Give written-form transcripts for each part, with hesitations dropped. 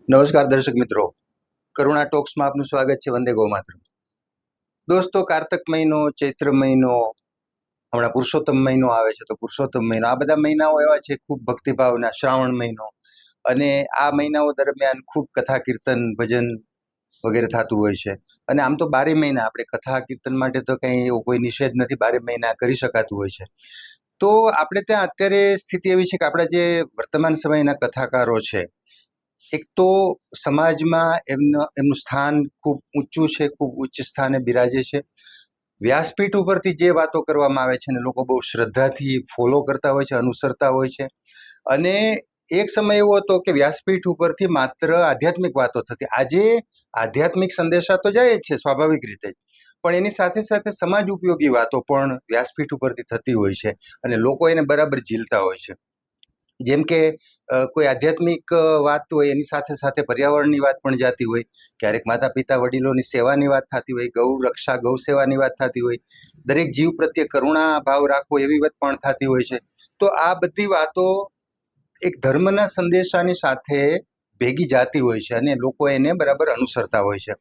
નમસ્કાર દર્શક મિત્રો, કરુણા ટોક્સમાં આપનું સ્વાગત છે. વંદે ગૌ માતરમ. દોસ્તો, કારતક મહિનો, ચૈત્ર મહિનો, હમણાં પુરુષોત્તમ મહિનો આવે છે તો પુરુષોત્તમ મહિનો, આ બધા મહિનાઓ એવા છે ખૂબ ભક્તિભાવના. શ્રાવણ મહિનો, અને આ મહિનાઓ દરમિયાન ખૂબ કથા કીર્તન ભજન વગેરે થતું હોય છે. અને આમ તો 12 મહિના આપણે કથા કીર્તન માટે તો કંઈ એવો કોઈ નિષેધ નથી, 12 મહિના કરી શકાતું હોય છે. તો આપણે ત્યાં અત્યારે સ્થિતિ એવી છે કે આપણા જે વર્તમાન સમયના કથાકારો છે, એક તો સમાજમાં એમનું સ્થાન ખૂબ ઊંચું છે, ખૂબ ઉચ્ચ સ્થાને બિરાજે છે. વ્યાસપીઠ ઉપરથી જે વાતો કરવામાં આવે છે ને લોકો બહુ શ્રદ્ધાથી ફોલો કરતા હોય છે, અનુસરતા હોય છે. અને એક સમય એવો હતો કે વ્યાસપીઠ ઉપરથી માત્ર આધ્યાત્મિક વાતો થતી. આજે આધ્યાત્મિક સંદેશા તો જાય જ છે સ્વાભાવિક રીતે જ, પણ એની સાથે સાથે સમાજ ઉપયોગી વાતો પણ વ્યાસપીઠ ઉપરથી થતી હોય છે અને લોકો એને બરાબર ઝીલતા હોય છે. જેમ કે કોઈ આધ્યાત્મિક વાત હોય એની સાથે સાથે પર્યાવરણની વાત પણ જાતી હોય, ક્યારેક માતા પિતા વડીલોની સેવાની વાત થતી હોય, ગૌ રક્ષા ગૌ સેવાની વાત થતી હોય, દરેક જીવ પ્રત્યે કરુણા ભાવ રાખવો એવી વાત પણ થતી હોય છે. તો આ બધી વાતો એક ધર્મના સંદેશાની સાથે ભેગી જાતી હોય છે અને લોકો એને બરાબર અનુસરતા હોય છે.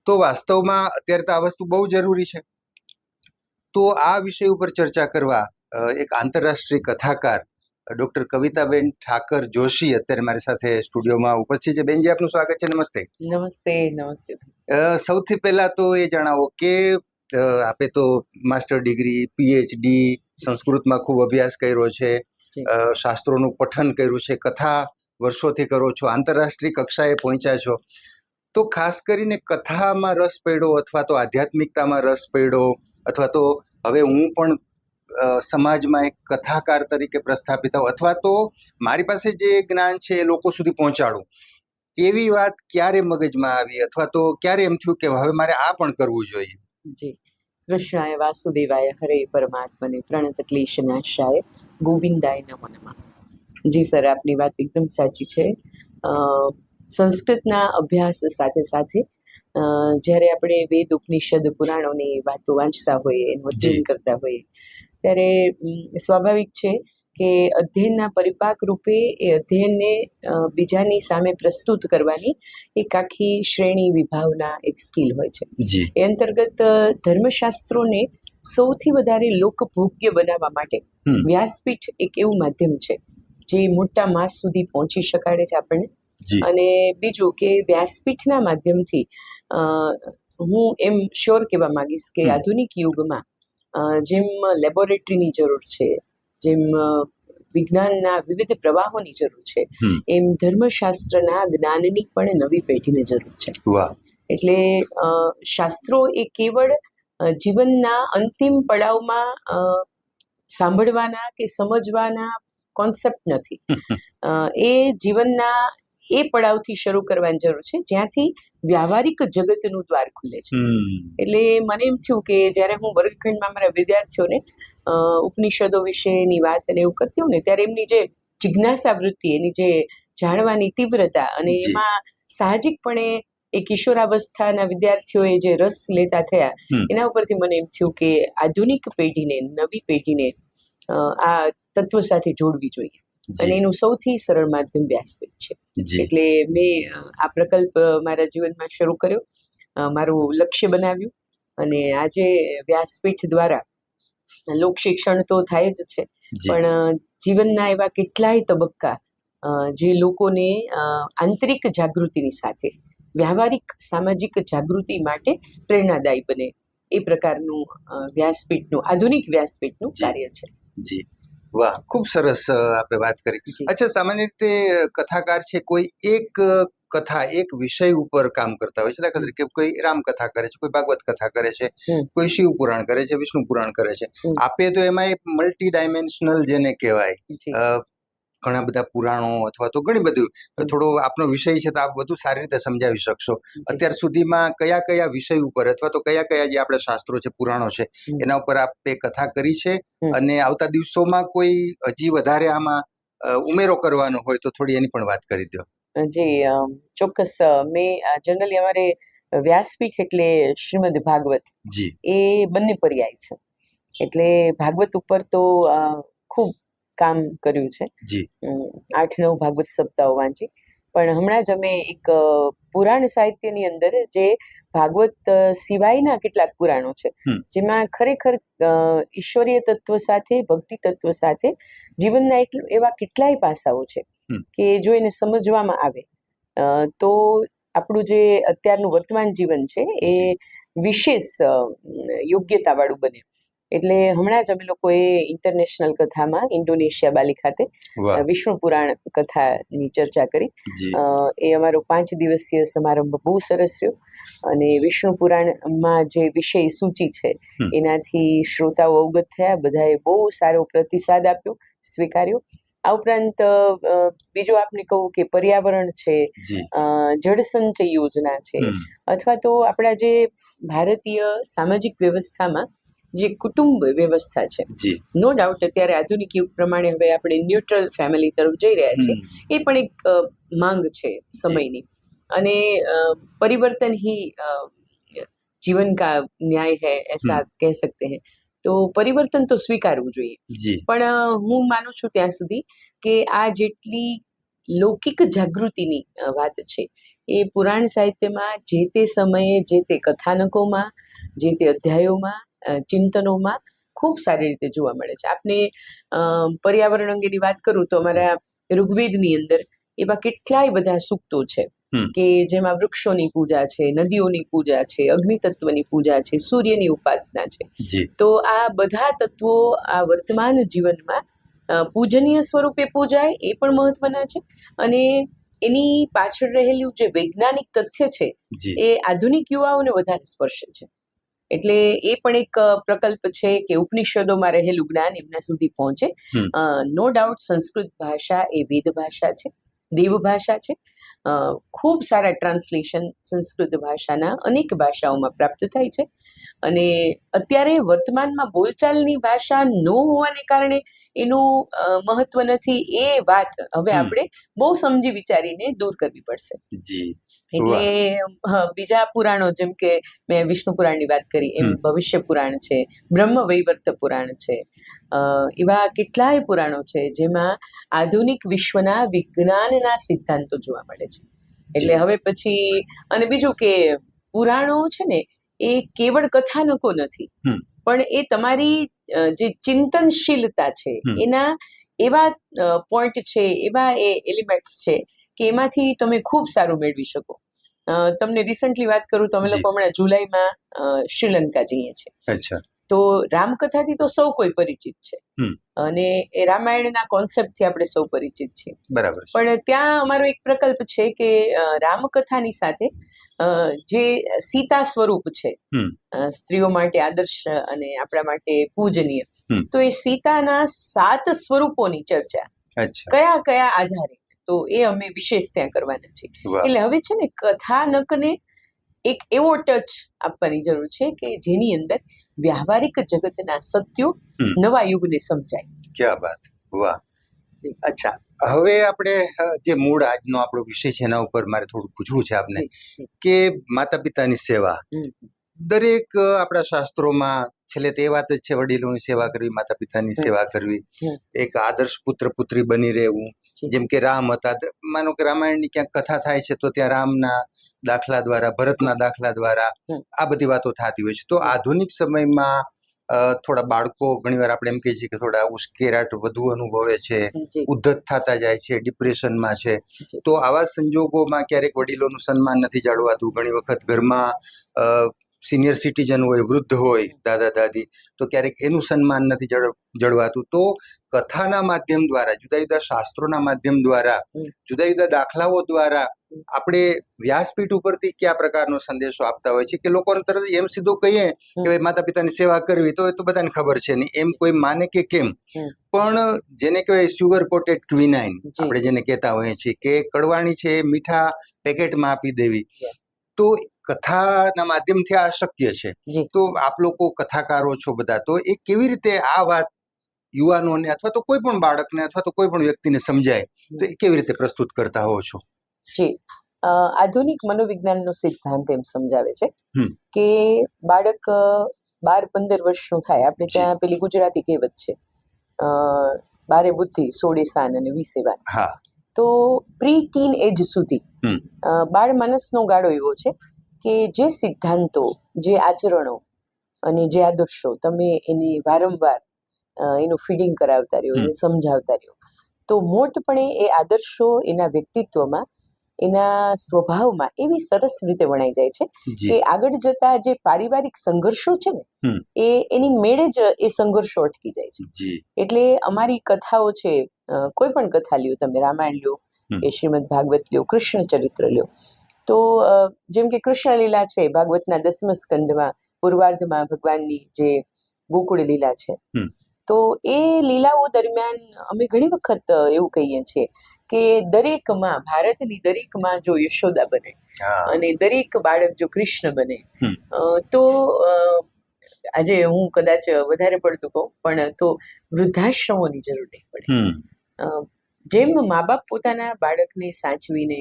તો વાસ્તવમાં અત્યારે તો આ વસ્તુ બહુ જરૂરી છે. તો આ વિષય ઉપર ચર્ચા કરવા એક આંતરરાષ્ટ્રીય કથાકાર ડોક્ટર કવિતાબેન ઠાકર જોશી અત્યારે મારી સાથે સ્ટુડિયોમાં ઉપસ્થિત છે. બેનજી, આપનું સ્વાગત છે. નમસ્તે. નમસ્તે. સૌથી પહેલા તો એ જણાવો કે આપે તો માસ્ટર ડિગ્રી, પીએચડી, સંસ્કૃતમાં ખૂબ અભ્યાસ કર્યો છે, શાસ્ત્રોનું પઠન કર્યું છે, કથા વર્ષોથી કરો છો, આંતરરાષ્ટ્રીય કક્ષાએ પહોંચ્યા છો. તો ખાસ કરીને કથામાં રસ પડ્યો અથવા તો આધ્યાત્મિકતામાં રસ પડ્યો અથવા તો હવે હું પણ સમાજમાં એક કથાકાર તરીકે પ્રસ્થાપિત થાઉં અથવા તો મારી પાસે જે જ્ઞાન છે એ લોકો સુધી પહોંચાડું, એવી વાત ક્યારે મગજમાં આવી અથવા તો ક્યારે એમ થયું કે હવે મારે આ પણ કરવું જોઈએ? જી, કૃષ્ણાય વાસુદેવાય હરે પરમાત્મને પ્રણત ક્લેશનાશાય ગોવિંદાય નમો નમઃ. જી સર, આપની વાત એકદમ સાચી છે. સંસ્કૃતના અભ્યાસ સાથે સાથે જ્યારે આપણે વેદ ઉપનિષદ પુરાણોની વાતો વાંચતા હોઈએ, એનું અધ્યયન કરતા હોઈએ, ત્યારે સ્વાભાવિક છે કે અધ્યયનના પરિપાક રૂપે એ અધ્યયનને બીજાની સામે પ્રસ્તુત કરવાની એક આખી શ્રેણી વિભાવના એક સ્કિલ હોય છે. એ અંતર્ગત ધર્મશાસ્ત્રોને સૌથી વધારે લોકભોગ્ય બનાવવા માટે વ્યાસપીઠ એક એવું માધ્યમ છે જે મોટા માસ સુધી પહોંચી શકાડે છે આપણને. અને બીજું કે વ્યાસપીઠના માધ્યમથી હું એમ શ્યોર કહેવા માંગીશ કે આધુનિક યુગમાં જેમ લેબોરેટરીની જરૂર છે, જેમ વિજ્ઞાનના વિવિધ પ્રવાહોની જરૂર છે, એમ ધર્મશાસ્ત્રના જ્ઞાનની પણ નવી પેઢીને જરૂર છે. એટલે શાસ્ત્રો એ કેવળ જીવનના અંતિમ પડાવમાં સાંભળવાના કે સમજવાના કોન્સેપ્ટ નથી. એ જીવનના એ પડાવથી શરૂ કરવાની જરૂર છે જ્યાંથી વ્યાવહારિક જગતનું દ્વાર ખુલે છે. એટલે મને એમ થયું કે જ્યારે હું વર્ગખંડમાં મારા વિદ્યાર્થીઓને ઉપનિષદો વિશેની વાત અને એવું કરતી હોઉં ને, ત્યારે એમની જે જિજ્ઞાસા વૃત્તિ, એની જે જાણવાની તીવ્રતા, અને એમાં સાહજિકપણે એ કિશોરાવસ્થાના વિદ્યાર્થીઓએ જે રસ લેતા થયા, એના ઉપરથી મને એમ થયું કે આધુનિક પેઢીને, નવી પેઢીને આ તત્વ સાથે જોડવી જોઈએ. અને એનું સૌથી સરળ માધ્યમ વ્યાસપીઠ છે. એટલે મેં આ પ્રકલ્પ મારા જીવનમાં શરૂ કર્યો, મારું લક્ષ્ય બનાવ્યું, અને આજે વ્યાસપીઠ દ્વારા લોક શિક્ષણ તો થાય જ છે, પણ જીવનના એવા કેટલાય તબક્કા જે લોકોને આંતરિક જાગૃતિની સાથે વ્યાવહારિક સામાજિક જાગૃતિ માટે પ્રેરણાદાયી બને એ પ્રકારનું વ્યાસપીઠનું, આધુનિક વ્યાસપીઠનું કાર્ય છે. જી, વાહ, ખૂબ સરસ આપે વાત કરી. અચ્છા, સામાન્ય રીતે કથાકાર છે કોઈ એક કથા, એક વિષય ઉપર કામ કરતા હોય છે. દાખલા તરીકે કોઈ રામકથા કરે છે, કોઈ ભાગવત કથા કરે છે, કોઈ શિવ પુરાણ કરે છે, વિષ્ણુ પુરાણ કરે છે. આપે તો એમાં એક મલ્ટી ડાયમેન્શનલ જેને કહેવાય, ઘણા બધા પુરાણો અથવા તો ઘણી બધું, થોડો આપનો વિષય છે તો આપ વધુ સારી રીતે સમજાવી શકશો. અત્યાર સુધીમાં કયા કયા વિષય ઉપર અથવા તો કયા કયા જે આપણા શાસ્ત્રો છે, પુરાણો છે, એના ઉપર આપે કથા કરી છે, અને આવતા દિવસોમાં કોઈ હજી વધારે આમાં ઉમેરો કરવાનો હોય તો થોડી એની પણ વાત કરી દો. જી, ચોક્કસ. મેં જનરલી અમારે વ્યાસપીઠ એટલે શ્રીમદ ભાગવત, એ બંને પર્યાય છે. એટલે ભાગવત ઉપર તો ખૂબ કામ કર્યું છે. 8-9 ભાગવત સપ્તાહો વાંચી, પણ હમણાં જ અમે એક પુરાણ સાહિત્યની અંદર જે ભાગવત સિવાયના કેટલાક પુરાણો છે જેમાં ખરેખર ઈશ્વરીય તત્વ સાથે ભક્તિ તત્વ સાથે જીવનના એવા કેટલાય પાસાઓ છે કે જો એને સમજવામાં આવે તો આપણું જે અત્યારનું વર્તમાન જીવન છે એ વિશેષ યોગ્યતાવાળું બને. એટલે હમણાં જ અમે લોકોએ ઇન્ટરનેશનલ કથામાં ઇન્ડોનેશિયા બાલી ખાતે વિષ્ણુ પુરાણ કથાની ચર્ચા કરી. એ અમારો 5 દિવસીય સમારંભ બહુ સરસ રહ્યો અને વિષ્ણુ પુરાણમાં જે વિષય સૂચિ છે એનાથી શ્રોતાઓ અવગત થયા, બધાએ બહુ સારો પ્રતિસાદ આપ્યો, સ્વીકાર્યો. આ ઉપરાંત બીજું આપને કહું કે પર્યાવરણ છે, જળ સંચય યોજના છે, અથવા તો આપણા જે ભારતીય સામાજિક વ્યવસ્થામાં જે કુટુંબ વ્યવસ્થા છે, નો ડાઉટ અત્યારે આધુનિક યુગ પ્રમાણે હવે આપણે ન્યુટ્રલ ફેમિલી તરફ જઈ રહ્યા છીએ, એ પણ એક માંગ છે સમયની. અને પરિवर्तन ही जीवन का न्याय है ऐसा कह सकते हैं. તો પરિવર્તન તો સ્વીકારવું જોઈએ, પણ હું માનું છું ત્યાં સુધી કે આ જેટલી લૌકિક જાગૃતિની વાત છે એ પુરાણ સાહિત્યમાં જે તે સમયે જે તે કથાનકોમાં જે તે અધ્યાયોમાં ચિંતનોમાં ખૂબ સારી રીતે જોવા મળે છે. આપને પર્યાવરણ અંગેની વાત કરું તો અમારા ઋગ્વેદની અંદર એવા કેટલાય બધા સૂક્તો છે કે જેમાં વૃક્ષોની પૂજા છે, નદીઓની પૂજા છે, અગ્નિ તત્વની પૂજા છે, સૂર્યની ઉપાસના છે. તો આ બધા તત્વો આ વર્તમાન જીવનમાં પૂજનીય સ્વરૂપે પૂજાય એ પણ મહત્વના છે. અને એની પાછળ રહેલું જે વૈજ્ઞાનિક તથ્ય છે એ આધુનિક યુવાઓને વધારે સ્પર્શે છે. એટલે એ પણ એક પ્રકલ્પ છે કે ઉપનિષદોમાં રહેલું જ્ઞાન એમના સુધી પહોંચે. નો ડાઉટ સંસ્કૃત ભાષા એ વેદ ભાષા છે, દેવ ભાષા છે. ખૂબ સારા ટ્રાન્સલેશન સંસ્કૃત ભાષાના અનેક ભાષાઓમાં પ્રાપ્ત થાય છે. અને અત્યારે વર્તમાનમાં બોલચાલની ભાષા ન હોવાને કારણે એનું મહત્વ નથી, એ વાત હવે આપણે બહુ સમજી વિચારીને દૂર કરવી પડશે. એટલે બીજા પુરાણો જેમ કે મેં વિષ્ણુ પુરાણની વાત કરી એમ ભવિષ્ય પુરાણ છે, બ્રહ્મ વૈવર્ત પુરાણ છે, એવા કેટલાય પુરાણો છે જેમાં આધુનિક વિશ્વના વિજ્ઞાનના સિદ્ધાંતો જોવા મળે છે. એટલે હવે પછી અને બીજું કે પુરાણો છે ને એ કેવળ કથાનકો નથી, પણ એ તમારી જે ચિંતનશીલતા છે એના એવા પોઈન્ટ છે, એવા એ એલિમેન્ટ્સ છે કે એમાંથી તમે ખૂબ સારું મેળવી શકો. તમને રિસન્ટલી વાત કરું તો અમે લોકો હમણાં જુલાઈમાં શ્રીલંકા જઈએ છીએ. તો રામકથાથી તો સૌ કોઈ પરિચિત છે અને એ રામાયણના કોન્સેપ્ટથી આપણે સૌ પરિચિત છીએ. બરાબર. પણ ત્યાં અમારો એક પ્રકલ્પ છે કે રામકથાની સાથે જે સીતા સ્વરૂપ છે, સ્ત્રીઓ માટે આદર્શ અને આપણા માટે પૂજનીય, તો એ સીતાના 7 સ્વરૂપોની ચર્ચા કયા કયા આધારે, તો એ અમે વિશેષ ત્યાં કરવાના છીએ. એટલે હવે છે ને કથાનકને એક એવો ટચ આપવાની જરૂર છે કે જેની અંદર વ્યવહારિક જગતના સત્યો નવા યુગને સમજાય. ક્યા બાત, વાહ. અચ્છા, હવે આપણે જે મૂળ આજનો આપણો વિષય છે એના ઉપર મારે થોડું પૂછવું છે આપને કે માતા પિતાની સેવા. દરેક આપણા શાસ્ત્રોમાં છેલ્લે તે વાત જ છે, વડીલોની સેવા કરવી, માતા પિતાની સેવા કરવી, એક આદર્શ પુત્ર પુત્રી બની રહેવું. જેમ કે રામ હતા, માનો કે રામાયણની ક્યાંક કથા થાય છે તો ત્યાં રામના દાખલા દ્વારા, ભરતના દાખલા દ્વારા આ બધી વાતો થતી હોય છે. તો આધુનિક સમયમાં થોડા બાળકો ઘણીવાર આપણે એમ કહીએ છીએ કે થોડા ઉશ્કેરાટ વધુ અનુભવે છે, ઉદ્ધત થતા જાય છે, ડિપ્રેશનમાં છે. તો આવા સંજોગોમાં ક્યારેક વડીલોનું સન્માન નથી જાળવાતું. ઘણી વખત ઘરમાં સિનિયર સિટીઝન હોય, વૃદ્ધ હોય, દાદા દાદી, તો ક્યારેક એનું સન્માન નથી જળવાતું. તો કથાના માધ્યમ દ્વારા, જુદા જુદા શાસ્ત્રોના માધ્યમ દ્વારા, જુદા જુદા દાખલાઓ દ્વારા આપણે વ્યાસપીઠ ઉપરથી કયા પ્રકારનો સંદેશો આપતા હોય છે કે લોકોને તરત એમ સીધું કહીએ કે માતા પિતાની સેવા કરવી તો એ તો બધાને ખબર છે નહીં, એમ કોઈ માને કે કેમ. પણ જેને કહેવાય સુગર કોટેડ ક્વિનાઇન આપણે જેને કહેતા હોઈએ છીએ કે કડવાણી છે એ મીઠા પેકેટમાં આપી દેવી, તો કથાના માધ્યમથી આ શક્ય છે. તો આપ લોકો કથાકારો છો બધા, તો એ કેવી રીતે આ વાત યુવાનોને અથવા તો કોઈ પણ બાળકને અથવા તો કોઈ પણ વ્યક્તિને સમજાય, તો એ કેવી રીતે પ્રસ્તુત કરતા હોવ છો? જી, આધુનિક મનોવિજ્ઞાનનો સિદ્ધાંત એમ સમજાવે છે કે બાળક 12-15 વર્ષનું થાય, આપણે ત્યાં પેલી ગુજરાતી કહેવત છે, 12 બુદ્ધિ 16 શાન અને 20 વાન. તો પ્રી ટીન એજ સુધી હમ. બાળ માનસનો ગાળો એવો છે કે જે સિદ્ધાંતો, જે આચરણો અને જે આદર્શો તમે એની વારંવાર એનું ફીડિંગ કરાવતા રહ્યો, એને સમજાવતા રહ્યો, તો મોટપણે એ આદર્શો એના વ્યક્તિત્વમાં, એના સ્વભાવમાં એવી સરસ રીતે વણાઈ જાય છે કે આગળ જતા જે પારિવારિક સંઘર્ષો છે ને એની મેળે જ એ સંઘર્ષો અટકી જાય છે. એટલે અમારી કથાઓ છે, કોઈ પણ કથા લ્યો તમે, રામાયણ લ્યો કે શ્રીમદ ભાગવત લ્યો, કૃષ્ણ ચરિત્ર લ્યો, તો જેમ કે કૃષ્ણ લીલા છે ભાગવતના 10મા સ્કંદમાં પૂર્વાર્ધમાં ભગવાનની જે ગોકુળ લીલા છે, તો એ લીલાઓ દરમિયાન અમે ઘણી વખત એવું કહીએ છીએ કે દરેક માં, ભારતની દરેક માં જો યશોદા બને અને દરેક બાળક જો કૃષ્ણ બને, તો આજે હું કદાચ વધારે પડતું કહું પણ તો વૃદ્ધાશ્રમોની જરૂર નહીં પડે. જેમ મા બાપ પોતાના બાળકને સાચવીને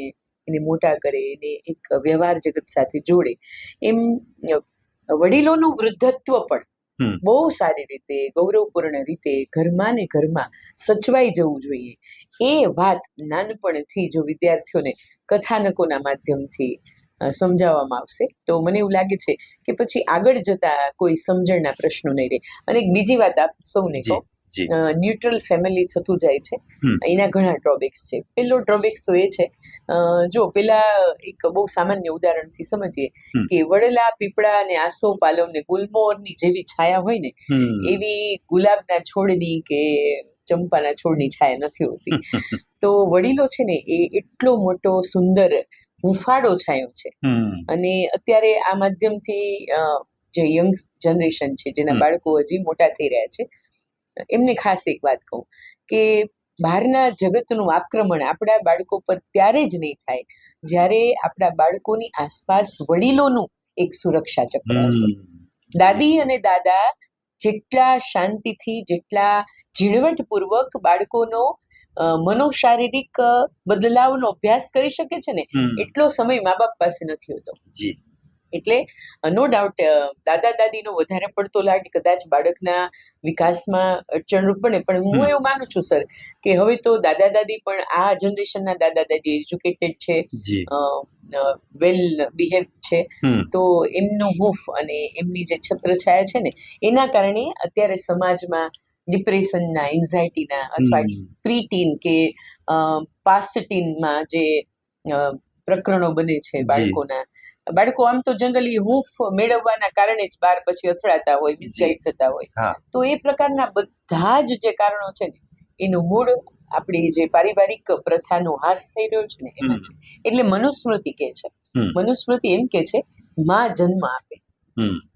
એને મોટા કરે, એને એક વ્યવહાર જગત સાથે જોડે, એમ વડીલોનું વૃદ્ધત્વ પણ બહુ સારી રીતે, ગૌરવપૂર્ણ રીતે ઘરમાં ને ઘરમાં સચવાઈ જવું જોઈએ. એ વાત નાનપણથી જો વિદ્યાર્થીઓને કથાનકોના માધ્યમથી સમજાવવામાં આવશે તો મને એવું લાગે છે કે પછી આગળ જતા કોઈ સમજણના પ્રશ્નો નહીં રહે. અને એક બીજી વાત આપ સૌને કહું, ન્યુટ્રલ ફેમિલી થતું જાય છે, એના ઘણા ડ્રોબેક્સ છે. પેલો ડ્રોબેક્સ તો એ છે, જો પેલા એક બહુ સામાન્ય ઉદાહરણથી સમજીએ કે વડલા, પીપળા અને આસો, પાલવ ને ગુલમોહરની જેવી છાયા હોય ને, એવી ગુલાબના છોડની કે ચંપાના છોડની છાયા નથી હોતી. તો વડીલો છે ને એ એટલો મોટો સુંદર હુંફાળો છાંયો છે. અને અત્યારે આ માધ્યમથી જે યંગ જનરેશન છે, જેના બાળકો હજી મોટા થઈ રહ્યા છે, એમને ખાસ એક વાત કહું કે બહારના જગતનું આક્રમણ આપણા બાળકો પર ત્યારે જ નહીં થાય જ્યારે આપણા બાળકોની આસપાસ વડીલોનું એક સુરક્ષા ચક્ર હશે. દાદી અને દાદા જેટલા શાંતિથી, જેટલા ઝીણવટપૂર્વક બાળકોનો મનોશારીરિક બદલાવનો અભ્યાસ કરી શકે છે ને, એટલો સમય મા બાપ પાસે નથી હોતો. એટલે નો ડાઉટ દાદા દાદીનો વધારે પડતો લાડ કદાચ બાળકના વિકાસમાં અડચણરૂપ બને, પણ હું એવું માનું છું સર કે હવે તો દાદા દાદી પણ, આ જનરેશનના દાદા દાદી એજ્યુકેટેડ છે, વેલ બિહેવ છે, તો એમનું હૂંફ અને એમની જે છત્રછાયા છે ને, એના કારણે અત્યારે સમાજમાં ડિપ્રેશનના, એન્ઝાયટીના અથવા પ્રી ટીન કે પાસ્ટ ટીનમાં જે પ્રકરણો બને છે બાળકોના, બાળકો આમ તો જનરલી હૂંફ મેળવવાના કારણે જ બાર પછી અથડાતા હોય, મિસગાઈડ થતા હોય, તો એ પ્રકારના બધા જ જે કારણો છે ને, એનું મૂળ આપણી જે પારિવારિક પ્રથાનો હાસ થઈ રહ્યો છે ને એમાં છે. એટલે મનુસ્મૃતિ કહે છે, મનુસ્મૃતિ એમ કે છે, માં જન્મ આપે,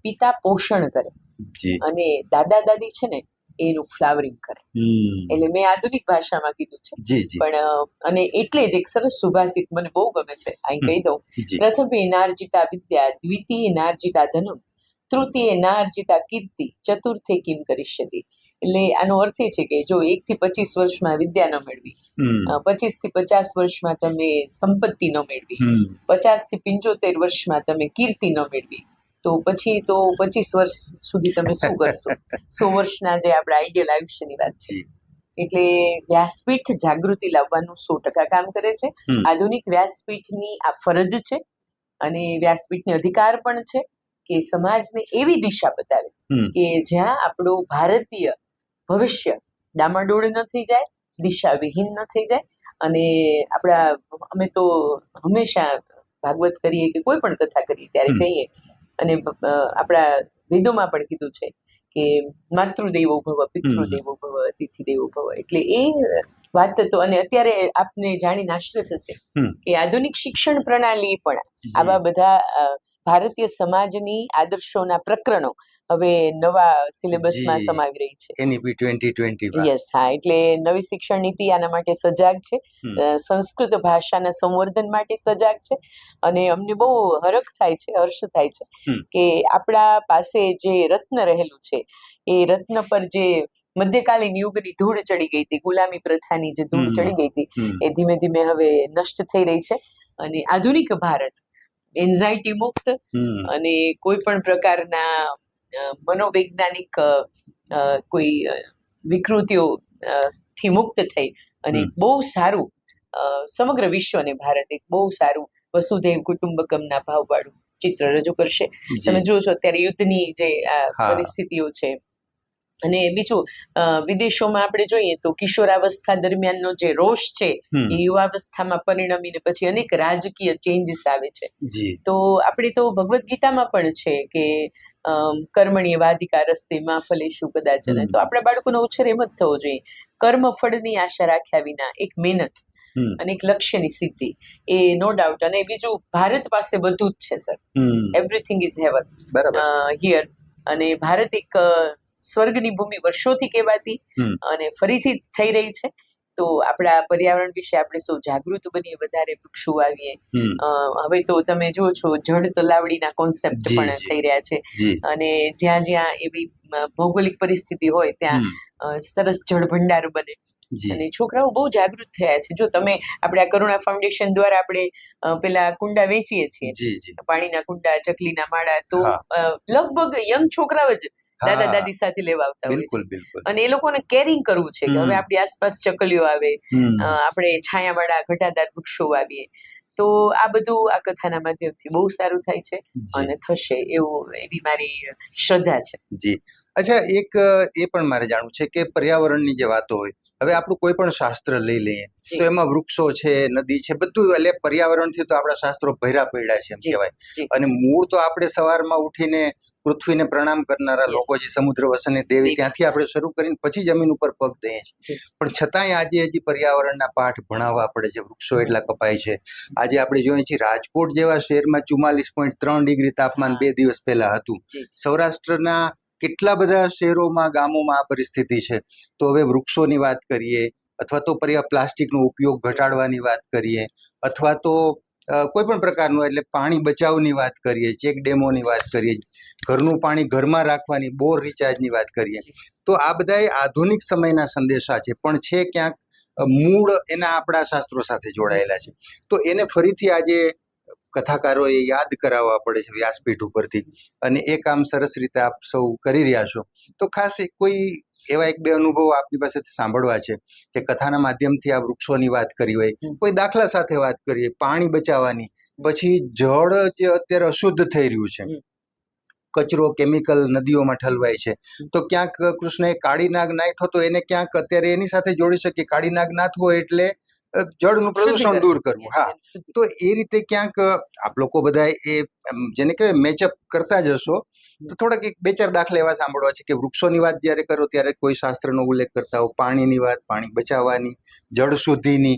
પિતા પોષણ કરે અને દાદા દાદી છે ને એનું ફ્લાવરિંગ કરે. એટલે મેં આધુનિક ભાષામાં કીધું છે, પણ અને એટલે જ એક સરસ સુભાષિત મને બહુ ગમે છે, અહીં કહી દઉં, પ્રથમે નાર્જિતા વિદ્યા, દ્વિતીય નાર્જિતા ધનમ, તૃતીય નાર્જિતા કીર્તિ, ચતુર્થે કિમ કરિષ્યતિ. એટલે આનો અર્થ એ છે કે જો 1 થી 25 વર્ષમાં વિદ્યા ન મેળવી, 25 થી 50 વર્ષમાં તમે સંપત્તિ ન મેળવી, 50 થી 75 વર્ષમાં તમે કીર્તિ ન મેળવી, તો પછી તો 25 વર્ષ સુધી તમે શું કરશો? 100 વર્ષના જે આપણા આઈડિયલ આયુષ્યની વાત છે. એટલે વ્યાસપીઠ જાગૃતિ લાવવાનું 100% કામ કરે છે. આધુનિક વ્યાસપીઠની આ ફરજ છે અને વ્યાસપીઠને અધિકાર પણ છે કે સમાજને એવી દિશા બતાવે કે જ્યાં આપણું ભારતીય ભવિષ્ય ડામાડોળ ન થઈ જાય, દિશા વિહીન ન થઈ જાય. અને અમે તો હંમેશા ભાગવત કરીએ કે કોઈ પણ કથા કરીએ ત્યારે કહીએ, અને આપણા વેદોમાં પણ કીધું છે કે માતૃદેવો ભવ, પિતૃદેવો ભવ, અતિથિ દેવો ભવ. એટલે એ વાત તો, અને અત્યારે આપને જાણીને આશ્ચર્ય થશે કે આધુનિક શિક્ષણ પ્રણાલી પણ આવા બધા ભારતીય સમાજની આદર્શોના પ્રકરણો હવે નવા સિલેબસમાં સમાવી રહી છે. NEP 2020. યસ, હા. એટલે નવી શિક્ષણ નીતિ આના માટે સજાગ છે, સંસ્કૃત ભાષાના સંવર્ધન માટે સજાગ છે. અને અમને બહુ હરખ થાય છે, હર્ષ થાય છે કે આપણા પાસે જે રત્ન રહેલું છે, એ રત્ન પર જે મધ્યકાલીન યુગની ધૂળ ચડી ગઈ હતી, ગુલામી પ્રથાની જે ધૂળ ચડી ગઈ હતી, એ ધીમે ધીમે હવે નષ્ટ થઈ રહી છે. અને આધુનિક ભારત એન્ઝાયટી મુક્ત અને કોઈ પણ પ્રકારના મનોવૈજ્ઞાનિક કોઈ વિકૃતિઓ થી મુક્ત થઈ અને બહુ સારું સમગ્ર વિશ્વને ભારત એક બહુ સારું વસુધૈવ કુટુંબકમના ભાવવાળું ચિત્ર રજૂ કરશે. તમે જુઓ છો અત્યારે યુદ્ધની જે પરિસ્થિતિઓ છે, અને બીજું વિદેશોમાં આપણે જોઈએ તો કિશોરાવસ્થા દરમિયાનનો જે રોષ છે એ યુવાવસ્થામાં પરિણમીને પછી અનેક રાજકીય ચેન્જીસ આવે છે. તો આપણે તો ભગવદ્ ગીતામાં પણ છે કે કર્મણીય વાધિકા રસ્તે માં ફલેશુ કદાચન. તો આપણા બાળકોનો ઉછેર એમ જ થવો જોઈએ, કર્મ ફળની આશા રાખ્યા વિના એક મહેનત અને એક લક્ષ્યની સિદ્ધિ, એ નો ડાઉટ. અને બીજું, ભારત પાસે બધું જ છે sir, everything is heaven here. અને ભારત એક સ્વર્ગની ભૂમિ વર્ષોથી કહેવાતી અને ફરીથી થઈ રહી છે. તો આપણા પર્યાવરણ વિશે આપણે સૌ જાગૃત બનીએ, વધારે વૃક્ષો વાવીએ. હવે તો તમે જુઓ છો જળ તલાવડીના કોન્સેપ્ટ પણ થઈ રહ્યા છે, અને જ્યાં જ્યાં એવી ભૌગોલિક પરિસ્થિતિ હોય ત્યાં સરસ જળ ભંડાર બને, અને છોકરાઓ બહુ જાગૃત થયા છે. જો તમે આપણે આ કરુણા ફાઉન્ડેશન દ્વારા આપણે પેલા કુંડા વેચીએ છીએ, પાણીના કુંડા, ચકલીના માળા, તો લગભગ યંગ છોકરાઓ જ દાદા દાદી સાથે લેવા આવતા હોય છે, અને એ લોકોને કેરિંગ કરવું છે કે હવે આપણી આસપાસ ચકલીઓ આવે, આપણે છાયાવાળા ઘટાદાર વૃક્ષો વાવીએ. તો આ બધું આ કથાના માધ્યમથી બહુ સારું થાય છે અને થશે એવી મારી શ્રદ્ધા છે. જી, અચ્છા, એક એ પણ મારે જાણવું છે કે પર્યાવરણની જે વાતો હોય, હવે આપણું કોઈ પણ શાસ્ત્ર લઈ લઈએ તો એમાં વૃક્ષો છે, નદી છે, બધું, એટલે પર્યાવરણથી તો આપણા શાસ્ત્રો ભર્યા પડ્યા છે એમ કહેવાય. અને મૂળ તો આપણે સવારમાં ઉઠીને પૃથ્વીને પ્રણામ કરનારા લોકો, જે સમુદ્ર વસને દેવી, ત્યાંથી આપણે શરૂ કરીને પછી જમીન ઉપર પગ દઈએ છીએ. પણ છતાંય આજે હજી પર્યાવરણના પાઠ ભણાવવા પડે છે, વૃક્ષો એટલા કપાય છે. આજે આપણે જોઈએ છીએ રાજકોટ જેવા શહેરમાં 44.3 ડિગ્રી તાપમાન 2 દિવસ પહેલા હતું. સૌરાષ્ટ્રના કેટલા બધા શહેરોમાં, ગામોમાં આ પરિસ્થિતિ છે. તો હવે વૃક્ષોની વાત કરીએ, અથવા તો પ્લાસ્ટિકનો ઉપયોગ ઘટાડવાની વાત કરીએ, અથવા તો કોઈ પણ પ્રકારનું, એટલે પાણી બચાવની વાત કરીએ, ચેક ડેમોની વાત કરીએ, ઘરનું પાણી ઘરમાં રાખવાની, બોર રિચાર્જની વાત કરીએ, તો આ બધા આધુનિક સમયના સંદેશા છે, પણ છે ક્યાંક મૂળ એના આપણા શાસ્ત્રો સાથે જોડાયેલા છે. તો એને ફરીથી આજે કથાકારોએ યાદ કરાવવા પડે છે વ્યાસપીઠ ઉપરથી, અને એ કામ સરસ રીતે આપ સૌ કરી રહ્યા છો. તો ખાસ કોઈ એવા એક બે અનુભવો આપની પાસેથી સાંભળવા છે કે કથાના માધ્યમથી આ વૃક્ષોની વાત કરી હોય, કોઈ દાખલા સાથે વાત કરીએ પાણી બચાવવાની, પછી જળ જે અત્યારે અશુદ્ધ થઈ રહ્યું છે, કચરો, કેમિકલ નદીઓમાં ઠલવાય છે, તો ક્યાંક કૃષ્ણએ કાળી નાગ નાથો, તો એને ક્યાંક અત્યારે એની સાથે જોડી શકીએ, કાળી નાગ નાથવો એટલે જળનું પ્રદૂષણ દૂર કરવું. હા, તો એ રીતે ક્યાંક આપ લોકો બધા એ જેને કહેવાય મેચઅપ કરતા જશો. તો થોડાક એક બે ચાર દાખલા એવા સાંભળવા છે કે વૃક્ષોની વાત જ્યારે કરો ત્યારે કોઈ શાસ્ત્રનો ઉલ્લેખ કરતા હો, પાણીની વાત, પાણી બચાવવાની, જળ શુદ્ધિની,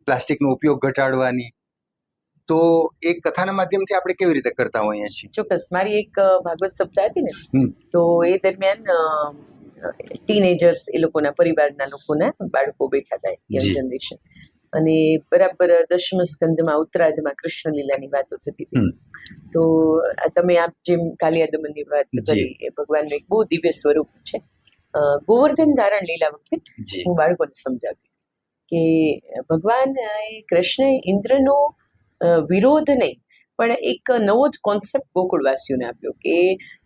પ્લાસ્ટિકનો ઉપયોગ ઘટાડવાની, તો એ કથાના માધ્યમથી આપણે કેવી રીતે કરતા હોઈએ છીએ? ચોક્કસ. મારી એક ભાગવત સપ્તાહ હતી ને, તો એ દરમિયાન ટીનેજર્સ, એ લોકોના પરિવારના લોકોના બાળકો બેઠા હતા, યંગ જનરેશન, અને બરાબર 10મ સ્કંદમાં ઉત્તરાર્ધમાં કૃષ્ણ લીલાની વાતો થતી હતી. તો તમે આપ જેમ કાલિયા દમનની વાત કરી, એ ભગવાનનું એક બહુ દિવ્ય સ્વરૂપ છે. ગોવર્ધન ધારણ લીલા વખતે હું બાળકોને સમજાવતી કે ભગવાન કૃષ્ણએ ઇન્દ્રનો વિરોધ નહીં, પણ એક નવો જ કોન્સેપ્ટ ગોકુળવાસીઓને આપ્યો કે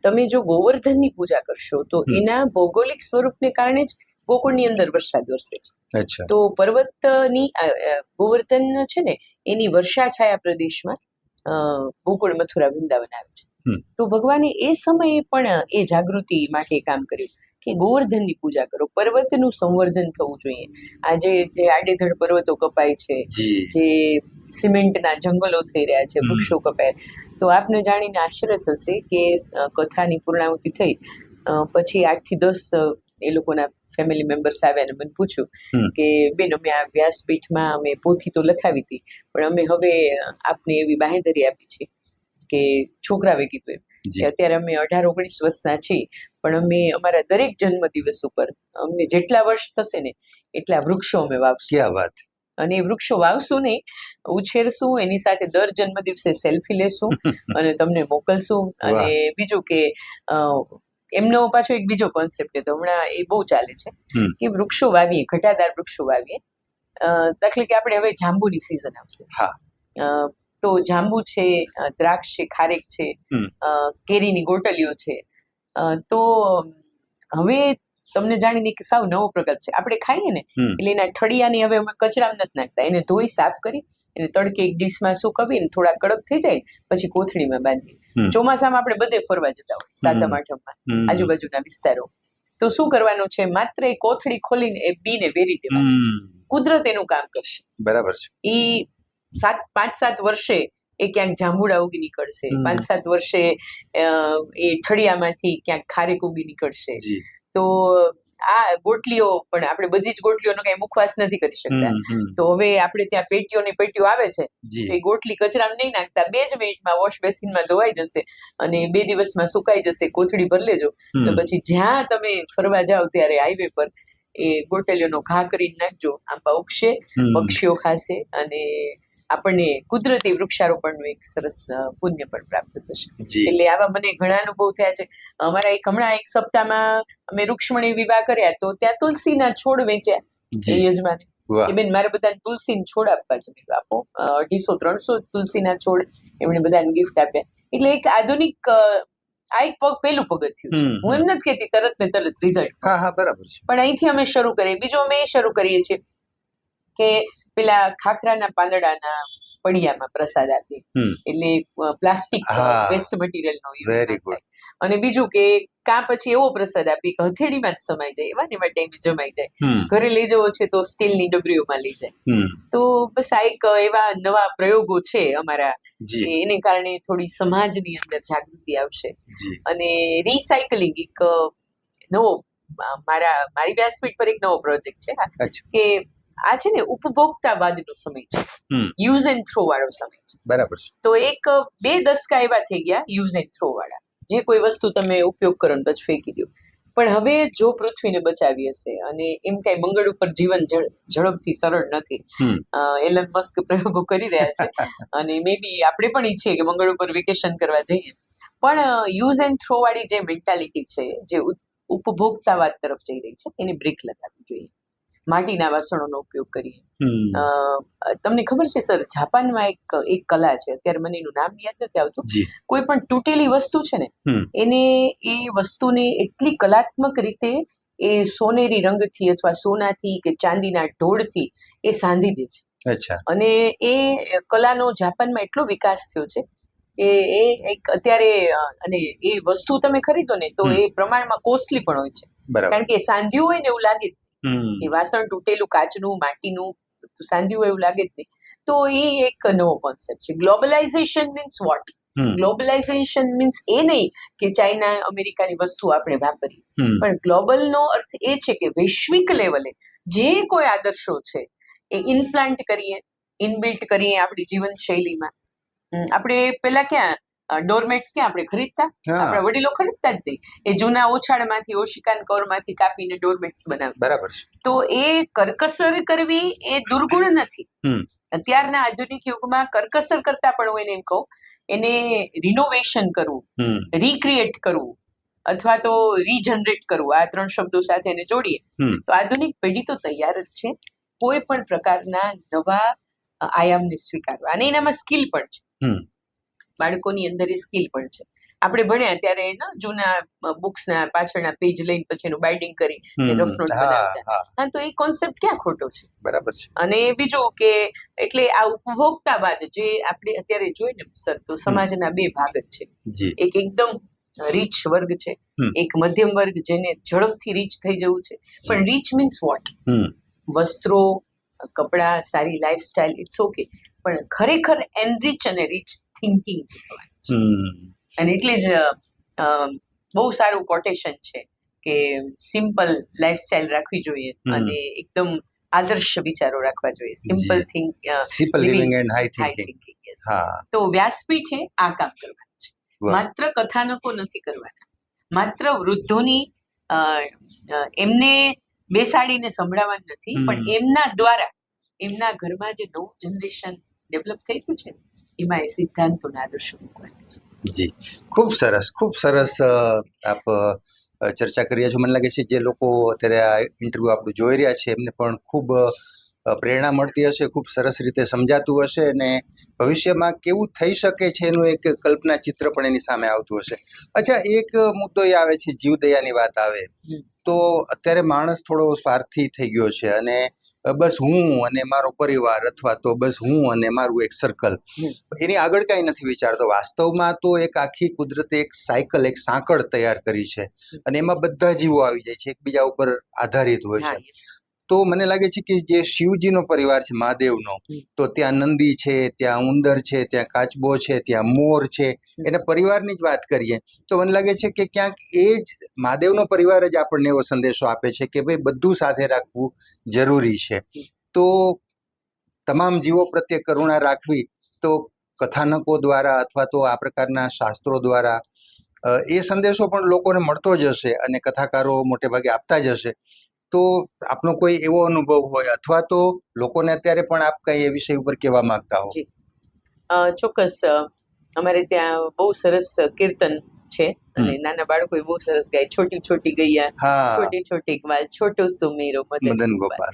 તમે જો ગોવર્ધનની પૂજા કરશો તો એના ભૌગોલિક સ્વરૂપને કારણે જ ગોકુળની અંદર વરસાદ વરસે છે. તો પર્વતની ગોવર્ધન છે ને, એની વર્ષા છાયા પ્રદેશમાં ગોકુળ, મથુરા, વૃંદાવન આવે છે. તો ભગવાને એ સમયે પણ એ જાગૃતિ માટે કામ કર્યું કે ગોવર્ધનની પૂજા કરો, પર્વતનું સંવર્ધન થવું જોઈએ. આજે જે આડેધડ પર્વતો કપાય છે, જે સિમેન્ટના જંગલો થઈ રહ્યા છે, વૃક્ષો કપાય, તો આપને જાણીને આશ્ચર્ય થશે કે કથાની પૂર્ણાહુતિ થઈ પછી 8 થી 10 એ લોકોના ફેમિલી મેમ્બર્સ આવ્યા અને મને પૂછ્યું કે બેન, અમે આ વ્યાસપીઠમાં અમે પોથી તો લખાવી હતી, પણ અમે હવે આપને એવી બાંહેધરી આપી છે કે છોકરાએ કીધું એમ કે અત્યારે અમે 18-19 વર્ષના છીએ, પણ અમે અમારા દરેક જન્મદિવસ ઉપર અમને જેટલા વર્ષ થશે ને એટલા વૃક્ષો અમે વાવશું. ક્યાં વાત! અને એ વૃક્ષો વાવશું નહીં, ઉછેરશું, એની સાથે દર જન્મદિવસે સેલ્ફી લેશું અને તમને મોકલશું. અને બીજું કે એમનો પાછો એક બીજો કોન્સેપ્ટ હતો, હમણાં એ બહુ ચાલે છે કે વૃક્ષો વાવીએ, ઘટાદાર વૃક્ષો વાવીએ. દાખલા કે આપણે હવે જાંબુની સિઝન આવશે, તો જાંબુ છે, દ્રાક્ષ છે, ખારેક છે, કેરીની ગોટલીઓ છે, તો હવે તમને જાણીને કે સાવ નવો પ્રકાર છે. આપણે ખાઈએ ને એટલે એના ઠળિયાની હવે અમે કચરામાં નથી નાખતા, એને ધોઈ સાફ કરી એને તડકે એક ડીશમાં સુકવીને થોડા કડક થઈ જાય પછી કોથળીમાં બાંધીએ. ચોમાસામાં આપણે બધે ફરવા જતા હોય, સાતમ આઠમમાં આજુબાજુના વિસ્તારો, તો શું કરવાનું છે, માત્ર એ કોથળી ખોલીને એ બીને વેરી દેવાની છે. કુદરત એનું કામ કરશે. બરાબર છે. ઈ 5-7 વર્ષે એ ક્યાંક જાંબુડા ઉગી નીકળશે, 5-7 વર્ષે એ ઠળિયામાંથી ક્યાંક ખારેક ઉગી નીકળશે. તો આ ગોટલીઓ પણ આપણે બધી જ ગોટલીઓનો કઈ મુખવાસ નથી કરી શકતા. તો હવે આપણે ત્યાં પેટીઓ આવે છે, એ ગોટલી કચરામાં નહીં નાખતા, 2 જ મિનિટમાં વોશ બેસિનમાં ધોવાઈ જશે અને 2 દિવસમાં સુકાઈ જશે. કોથળી ભરી લેજો, તો પછી જ્યાં તમે ફરવા જાઓ ત્યારે હાઈવે પર એ ગોટલીઓનો ઘા કરીને નાખજો. આંબા ઉગશે, પક્ષીઓ ખાશે અને આપણને કુદરતી વૃક્ષારોપણનું એક સરસ પુણ્ય પણ પ્રાપ્ત થશે. એટલે આવા મને ઘણા અનુભવ થયા છે. અમારા હમણાં 1 સપ્તાહમાં અમે રૂક્ષ્મણી વિવાહ કર્યા, તો ત્યાં તુલસીના છોડ વેચ્યા એ યજમાને કે બેન મારે બધાને તુલસીના છોડ આપવા છે. મેં આપો 250-300 તુલસીના છોડ એમણે બધાને ગિફ્ટ આપ્યા. એટલે એક આધુનિક આ એક પહેલું પગથિયું છે. હું એમ નથી કહેતી તરત ને તરત રિઝલ્ટ, બરાબર છે, પણ અહીંથી અમે શરૂ કરીએ. બીજું અમે એ શરૂ કરીએ છીએ કે પેલા ખાખરાના પાંદડાના પડિયામાં પ્રસાદ આપીએ, એટલે પ્લાસ્ટિક વેસ્ટ મટીરિયલનો યુઝ થાય. અને બીજું કે પછી એવો પ્રસાદ આપીએ કે હથેળીમાં જ સમાઈ જાય, એવા ને એવા ટાઈમે જમાઈ જાય. ઘરે લઈ જવો છે તો સ્ટીલની ડબરીઓમાં લઈ જાય. તો બસ આ એક એવા નવા પ્રયોગો છે અમારા, એને કારણે થોડી સમાજની અંદર જાગૃતિ આવશે. અને રિસાયકલિંગ એક નવો મારી વ્યાસપીઠ પર એક નવો પ્રોજેક્ટ છે કે આ છે ને ઉપભોક્તાવાદનો સમય છે, યુઝ એન્ડ થ્રો વાળો સમય છે. બરાબર છે. તો 1-2 દશકા એવા થઈ ગયા યુઝ એન્ડ થ્રો વાળા, જે કોઈ વસ્તુ તમે ઉપયોગ કરો ને પછી ફેંકી દો. પણ હવે જો પૃથ્વીને બચાવી હશે, અને એમ કઈ મંગળ ઉપર જીવન ઝડપથી સરળ નથી. એલન મસ્ક પ્રયોગો કરી રહ્યા છે અને મે બી આપણે પણ ઈચ્છીએ કે મંગળ ઉપર વેકેશન કરવા જઈએ. પણ યુઝ એન્ડ થ્રો વાળી જે મેન્ટાલિટી છે, જે ઉપભોક્તાવાદ તરફ જઈ રહી છે, એને બ્રેક લગાવવી જોઈએ. માટીના વાસણોનો ઉપયોગ કરીએ. તમને ખબર છે સર, જાપાનમાં એક કલા છે, અત્યારે મને એનું નામ યાદ નથી આવતું. કોઈ પણ તૂટેલી વસ્તુ છે ને, એને એ વસ્તુને એટલી કલાત્મક રીતે એ સોનેરી રંગથી અથવા સોનાથી કે ચાંદીના ઢોળથી એ સાંધી દે છે. અને એ કલાનો જાપાનમાં એટલો વિકાસ થયો છે કે એ એક અત્યારે, અને એ વસ્તુ તમે ખરીદો ને તો એ પ્રમાણમાં કોસ્ટલી પણ હોય છે, કારણ કે સાંધ્યું હોય ને એવું લાગે, એ વાસણ તૂટેલું કાચનું માટીનું સાંધ્યું હોય એવું લાગે જ નહીં. તો એ એક નવો કોન્સેપ્ટ છે. Globalisation means what? Globalisation means એ નહીં કે ચાઇના અમેરિકાની વસ્તુ આપણે વાપરીએ, પણ ગ્લોબલનો અર્થ એ છે કે વૈશ્વિક લેવલે જે કોઈ આદર્શો છે એ ઇમ્પ્લાન્ટ કરીએ, ઇનબિલ્ટ કરીએ આપણી જીવનશૈલીમાં. આપણે પેલા ક્યાં ડોરમેટ્સ ક્યાં આપણે ખરીદતા? આપણા વડીલો ખરીદતા જ નહીં. એ જૂના ઓછાળમાંથી, ઓશિકાન કવરમાંથી કાપીને ડોરમેટ્સ બનાવતા. બરાબર છે. તો એ કરકસર કરવી એ દુર્ગુણ નથી. અત્યારના આધુનિક યુગમાં કરકસર કરતા પણ હું એને એમ કહું, એને રિનોવેશન કરવું, રિક્રિએટ કરવું અથવા તો રીજનરેટ કરવું, આ 3 શબ્દો સાથે એને જોડીએ તો આધુનિક પેઢી તો તૈયાર જ છે કોઈ પણ પ્રકારના નવા આયામને સ્વીકારવા. અને એનામાં સ્કિલ પણ છે, બાળકોની અંદર એ સ્કિલ પણ છે. આપણે ભણ્યા ત્યારે જૂના બુક્સના પાછળના પેજ લઈને પછી એનું બાઇન્ડિંગ કરી રફ નોટ બનાવતા. હા, તો એ કોન્સેપ્ટ ક્યાં ખોટો છે? બરાબર છે. અને બીજું કે એટલે આ ઉપભોક્તાવાદ જે આપણે અત્યારે જોઈએ ને સર, તો સમાજના 2 ભાગ જ છે. એક એકદમ રીચ વર્ગ છે, એક મધ્યમ વર્ગ જેને ઝડપથી રીચ થઈ જવું છે. પણ રીચ મીન્સ વોટ? વસ્ત્રો, કપડા, સારી લાઈફસ્ટાઈલ, ઇટ્સ ઓકે, પણ ખરેખર એનરીચ અને રીચ થિંકિંગ થવાનું છે. અને એટલે જ બહુ સારું કોટેશન છે કે સિમ્પલ લાઈફસ્ટાઈલ રાખવી જોઈએ અને એકદમ આદર્શ વિચારો રાખવા જોઈએ. Simple living and high thinking. તો વ્યાસપીઠે આ કામ કરવાનું છે. માત્ર કથાનકો નથી કરવાના, માત્ર વૃદ્ધોની એમને બેસાડીને સંભળાવવાનું નથી, પણ એમના દ્વારા એમના ઘરમાં જે નવું જનરેશન ડેવલપ થઈ ગયું છે એમાં એ સિદ્ધાંતોના આદર્શો મૂકવાના છે. જી, ખૂબ સરસ, ખૂબ સરસ આપ ચર્ચા કરી રહ્યા છો. મને લાગે છે જે લોકો અત્યારે આ ઇન્ટરવ્યુ આપણું જોઈ રહ્યા છે એમને પણ ખૂબ પ્રેરણા મળતી હશે, ખૂબ સરસ રીતે સમજાતું હશે અને ભવિષ્યમાં કેવું થઈ શકે છે એનું એક કલ્પના ચિત્ર પણ એની સામે આવતું હશે. અચ્છા, એક મુદ્દો એ આવે છે, જીવદયાની વાત આવે તો અત્યારે માણસ થોડો સ્વાર્થી થઈ ગયો છે અને બસ હું અને મારો પરિવાર અથવા તો બસ હું અને મારું એક સર્કલ, એની આગળ કાંઈ નથી વિચારતો. વાસ્તવમાં તો એક આખી કુદરતે એક સાયકલ, એક સાંકળ તૈયાર કરી છે અને એમાં બધા જીવો આવી જાય છે, એકબીજા ઉપર આધારિત હોય છે. તો મને લાગે છે કે જે શિવજીનો પરિવાર છે મહાદેવનો, તો ત્યાં નંદી છે, ત્યાં ઉંદર છે, ત્યાં કાચબો છે, ત્યાં મોર છે, એના પરિવારની જ વાત કરીએ તો મને લાગે છે કે ક્યાંક એ જ મહાદેવનો પરિવાર જ આપણને એવો સંદેશો આપે છે કે ભાઈ બધું સાથે રાખવું જરૂરી છે. તો તમામ જીવો પ્રત્યે કરુણા રાખવી તો કથાનકો દ્વારા અથવા તો આ પ્રકારના શાસ્ત્રો દ્વારા એ સંદેશો પણ લોકોને મળતો જ હશે અને કથાકારો મોટે ભાગે આપતા જ હશે. તો આપનો કોઈ એવો અનુભવ હોય અથવા તો લોકોને અત્યારે પણ આપ કઈ એ વિષય ઉપર કહેવા માંગતા હો? ચોક્કસ. અમારે ત્યાં બહુ સરસ કીર્તન છે અને નાના બાળકો બહુ સરસ ગાય. છોટી છોટી ગૈયા, છોટી છોટી ગ્વાલ, છોટો સુમેરો મદન ગોપાલ.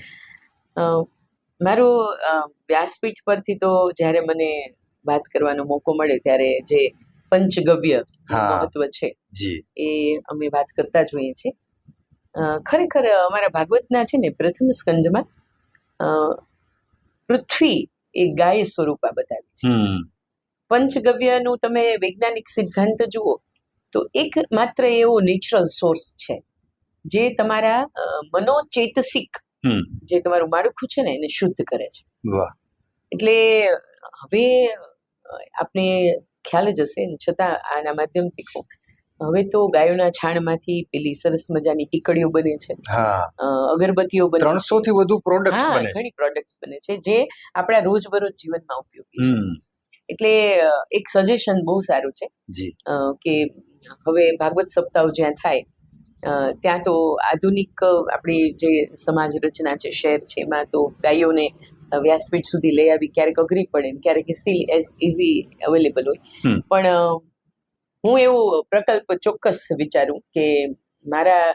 મારું વ્યાસપીઠ પરથી તો જ્યારે મને વાત કરવાનો મોકો મળે ત્યારે જે પંચગવ્ય મહત્વ છે એ અમે વાત કરતા જ હોઈએ છીએ. ખરેખર અમારા ભાગવતના છે ને પ્રથમ સ્કંદમાં પૃથ્વી એ ગાય સ્વરૂપા બતાવી છે. પંચગવ્યનું તમે વૈજ્ઞાનિક સિદ્ધાંત જુઓ તો એક માત્ર એવો નેચરલ સોર્સ છે જે તમારા મનોચેતસિક જે તમારું માળખું છે ને એને શુદ્ધ કરે છે. એટલે હવે આપને ખ્યાલ જ હશે, છતાં આના માધ્યમથી કહું, હવે તો ગાયોના છાણમાંથી પેલી સરસ મજાની ટીકડીઓ બને છે, અગરબત્તીઓ બને, 300 થી વધુ પ્રોડક્ટ્સ બને છે. ઘણી પ્રોડક્ટ્સ બને છે જે આપણા રોજબરોજ જીવનમાં ઉપયોગી છે. એટલે એક સજેશન બહુ સારું છે કે હવે ભાગવત સપ્તાહ જ્યાં થાય ત્યાં તો આધુનિક આપણી જે સમાજ રચના છે, શહેર છે, એમાં તો ગાયોને વ્યાસપીઠ સુધી લઈ આવી ક્યારેક અઘરી પડે, ક્યારેક સ્ટીલ એઝ ઇઝી અવેલેબલ હોય. પણ હું એવો પ્રકલ્પ ચોક્કસ વિચારું કે મારા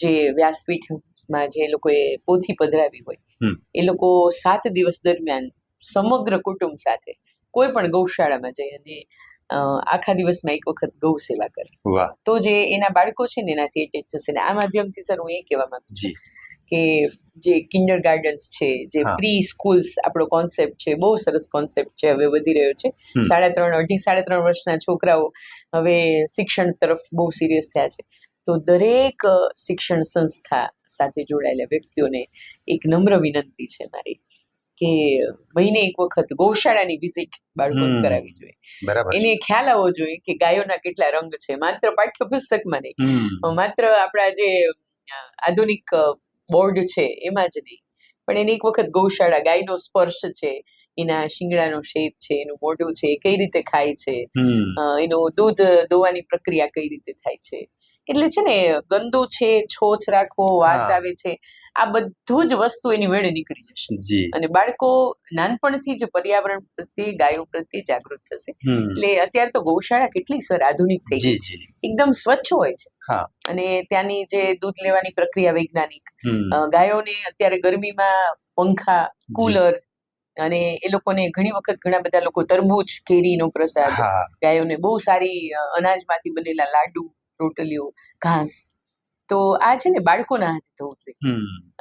જે વ્યાસપીઠમાં જે લોકોએ પોથી પધરાવી હોય એ લોકો 7 દિવસ દરમિયાન સમગ્ર કુટુંબ સાથે કોઈ પણ ગૌશાળામાં જઈ અને આખા દિવસમાં એક વખત ગૌ સેવા કરે. તો જે એના બાળકો છે ને એનાથી એટેચ થશે. ને આ માધ્યમથી સર હું એ કહેવા માંગુ છું કે જે કિન્ડર ગાર્ડન્સ છે, જે પ્રી સ્કૂલ્સ આપણો કોન્સેપ્ટ છે, બહુ સરસ કોન્સેપ્ટ છે, હવે વધી રહ્યો છે. 3.5 વર્ષના છોકરાઓ હવે શિક્ષણ તરફ બહુ સિરિયસ થયા છે. તો દરેક શિક્ષણ સંસ્થા સાથે જોડાયેલા વ્યક્તિઓને એક નમ્ર વિનંતી છે મારી કે મહિને એક વખત ગૌશાળાની વિઝિટ બાળકોને કરાવવી જોઈએ. એને ખ્યાલ આવવો જોઈએ કે ગાયોના કેટલા રંગ છે, માત્ર પાઠ્યપુસ્તકમાં નહીં, માત્ર આપણા જે આધુનિક બોર્ડ છે એમાં જ નહીં, પણ એને એક વખત ગૌશાળા, ગાયનો સ્પર્શ છે, એના શિંગડાનો શેપ છે, એનું મોઢું છે, એ કઈ રીતે ખાય છે, એનું દૂધ દોવાની પ્રક્રિયા કઈ રીતે થાય છે. એટલે છે ને ગંદુ છે, છોછ રાખવો, વાસ આવે છે, આ બધું જ વસ્તુ એની વેળે નીકળી જશે અને બાળકો નાનપણથી જ પર્યાવરણ પ્રત્યે, ગાયો પ્રત્યે જાગૃત થશે. એટલે અત્યારે તો ગૌશાળા કેટલી આધુનિક થઈ ગઈ છે, એકદમ સ્વચ્છ હોય છે અને ત્યાંની જે દૂધ લેવાની પ્રક્રિયા વૈજ્ઞાનિક, ગાયોને અત્યારે ગરમીમાં પંખા, કુલર, અને એ લોકોને ઘણી વખત ઘણા બધા લોકો તરબૂચ, કેરીનો પ્રસાદ, ગાયોને બહુ સારી અનાજમાંથી બનેલા લાડુ, રોટલીઓ, ઘાસ. તો આ છે ને બાળકોના હાથે થવું જોઈએ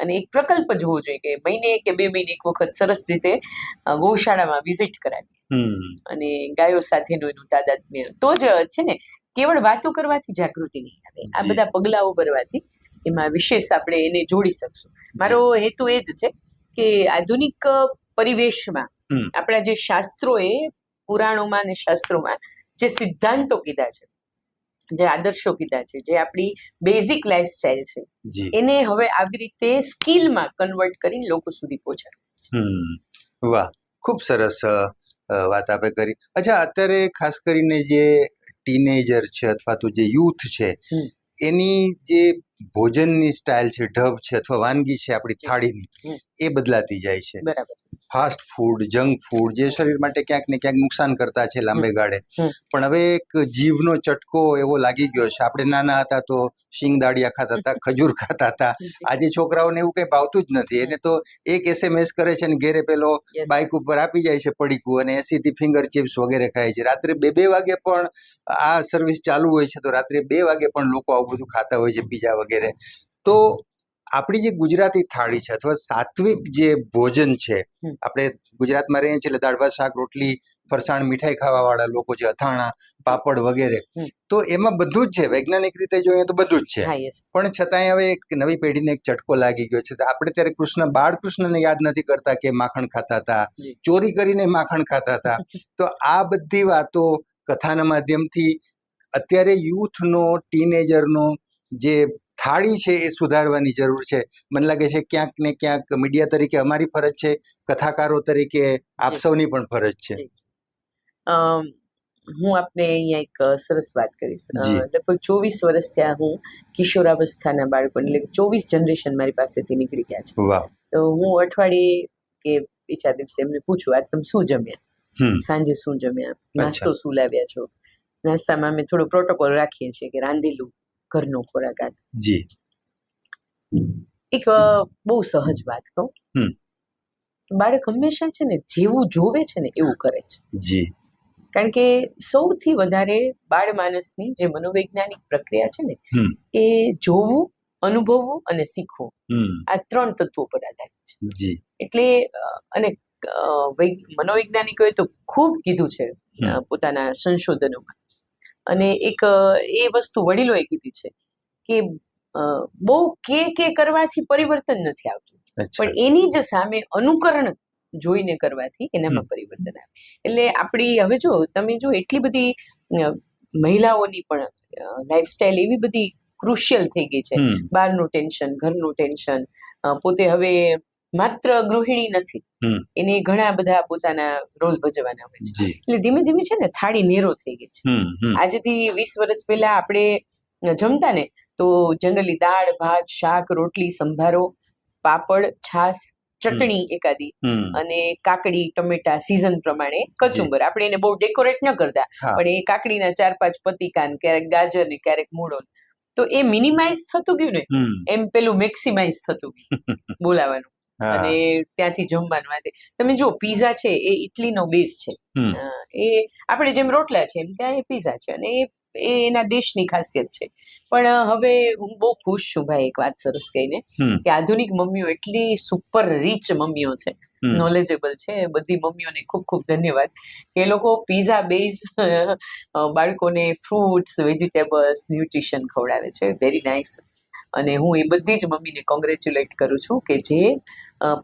અને એક પ્રકલ્પ જ હોવો જોઈએ કે મહિને કે 2 મહિને એક વખત સરસ રીતે ગૌશાળામાં વિઝિટ કરાવી અને ગાયો સાથેનું એનું તાદાત્મ્ય. તો જ છે ને કેવળ વાતો કરવાથી જાગૃતિ નહીં આવે, આ બધા પગલાઓ ભરવાથી એમાં વિશેષ આપણે એને જોડી શકશું. મારો હેતુ એ જ છે કે આધુનિક પરિવેશમાં આપણા જે શાસ્ત્રોએ, પુરાણોમાં અને શાસ્ત્રોમાં જે સિદ્ધાંતો કીધા છે, જે આદર્શો કીધા છે, જે આપણી બેઝિક લાઈફસ્ટાઈલ છે, એને હવે આવી રીતે સ્કિલમાં કન્વર્ટ કરીને લોકો સુધી પહોંચાડવું. વાહ, ખૂબ સરસ વાત આપે કરી. અચ્છા, અત્યારે ખાસ કરીને જે ટીનેજર છે અથવા તો જે યુથ છે, એની જે ભોજનની સ્ટાઇલ છે, ઢબ છે અથવા વાનગી છે આપણી થાળીની, એ બદલાતી જાય છે. બરાબર. ફાસ્ટ ફૂડ, જંક ફૂડ જે શરીર માટે ક્યાંક ને ક્યાંક નુકસાન કરતા છે લાંબે ગાળે, પણ હવે એક જીભનો ચટકો એવો લાગી ગયો છે. આપણે નાના હતા તો શિંગદાળિયા ખાતા હતા, ખજૂર ખાતા હતા. આજે છોકરાઓને એવું કંઈ ભાવતું જ નથી. એને તો એક SMS કરે છે ને ઘેરે પેલો બાઇક ઉપર આપી જાય છે પડીકું, અને એસીથી ફિંગર ચિપ્સ વગેરે ખાય છે. રાત્રે 2 વાગે પણ આ સર્વિસ ચાલુ હોય છે, તો રાત્રે 2 વાગે પણ લોકો આવું બધું ખાતા હોય છે, પીઝા વગેરે. તો આપણી જે ગુજરાતી થાળી છે અથવા સાત્વિક જે ભોજન છે, આપણે ગુજરાતમાં રહીએ છીએ એટલે દાળ ભાત શાક રોટલી ફરસાણ મીઠાઈ ખાવા વાળા લોકો છે, અથાણા પાપડ વગેરે, તો એમાં બધું જ છે. વૈજ્ઞાનિક રીતે જોઈએ તો બધું જ છે, પણ છતાંય હવે એક નવી પેઢીને એક ચટકો લાગી ગયો છે. આપણે ત્યારે બાળકૃષ્ણને યાદ નથી કરતા કે માખણ ખાતા હતા, ચોરી કરીને માખણ ખાતા હતા. તો આ બધી વાતો કથાના માધ્યમથી અત્યારે યુથનો, ટીનેજરનો જે થાળી છે એ સુધારવાની જરૂર છે. મને લાગે છે ક્યાંક ને ક્યાંક મીડિયા તરીકે અમારી ફરજ છે, કથાકારો તરીકે આપ સૌની પણ ફરજ છે. હું આપને અહીંયા એક સરસ વાત કરીશ. લગભગ 24 વર્ષ થયા હું કિશોરાવસ્થાના બાળકો, એટલે 24 જનરેશન મારી પાસેથી નીકળી ગયા છે. વાહ. તો હું અઠવાડિયે કે બીજા દિવસે એમને પૂછું, આજ તમે શું જમ્યા, સાંજે શું જમ્યા, નાસ્તો શું લાવ્યા છો. નાસ્તામાં અમે થોડો પ્રોટોકોલ રાખીએ છીએ કે રાંધેલું ઘરનો ખોરાક. જી. એક બહુ સહજ વાત કહું, બાળક હંમેશા છે ને જેવું જોવે છે ને એવું કરે છે. જી. કારણ કે સૌથી વધારે બાળ માનસની જે મનોવૈજ્ઞાનિક પ્રક્રિયા છે ને, એ જોવું, અનુભવવું અને શીખવું, આ 3 તત્વો પર આધારિત છે. જી. એટલે અને મનોવૈજ્ઞાનિકોએ તો ખૂબ કીધું છે પોતાના સંશોધનોમાં, અને એક એ વસ્તુ વડીલોએ કીધી છે કે બહુ કે કરવાથી પરિવર્તન નથી આવતું, પણ એની જ સામે અનુકરણ જોઈને કરવાથી એનામાં પરિવર્તન આવે. એટલે આપણી હવે જો તમે જો એટલી બધી મહિલાઓની પણ લાઈફસ્ટાઈલ એવી બધી ક્રુશિયલ થઈ ગઈ છે. બહારનું ટેન્શન, ઘરનું ટેન્શન, પોતે હવે માત્ર ગૃહિણી નથી, એને ઘણા બધા પોતાના રોલ ભજવવાના હોય છે. એટલે ધીમે ધીમે છે ને થાળી નેરો થઈ ગઈ છે. આજથી 20 વર્ષ પહેલા આપણે જમતા ને તો જનરલી દાળ ભાત શાક રોટલી સંભારો પાપડ છાસ ચટણી એકાદી અને કાકડી ટમેટા સીઝન પ્રમાણે કચુંબર. આપણે એને બહુ ડેકોરેટ ન કરતા, પણ એ કાકડીના 4-5 પતિકાન, ક્યારેક ગાજર ને ક્યારેક મૂળો. તો એ મિનિમાઇઝ થતું ગયું ને એમ પેલું મેક્સિમાઇઝ થતું ગયું બોલાવાનું અને ત્યાંથી જમવાનું. માટે તમે જો પીઝા છે એ ઇટલીનો બેઝ છે, એ આપણે જેમ રોટલા છે એમ ત્યાં એ પીઝા છે, અને એ એના દેશની ખાસિયત છે. પણ હવે હું બહુ ખુશ છું ભાઈ એક વાત સરસ કહીને, કે આધુનિક મમ્મીઓ એટલી સુપર રીચ મમ્મીઓ છે, નોલેજેબલ છે. બધી મમ્મીઓને ખૂબ ખૂબ ધન્યવાદ કે એ લોકો પીઝા બેઝ બાળકોને ફ્રૂટ્સ વેજીટેબલ્સ ન્યુટ્રિશન ખવડાવે છે. Very nice. અને હું એ બધી જ મમ્મીને કોંગ્રેચ્યુલેટ કરું છું કે જે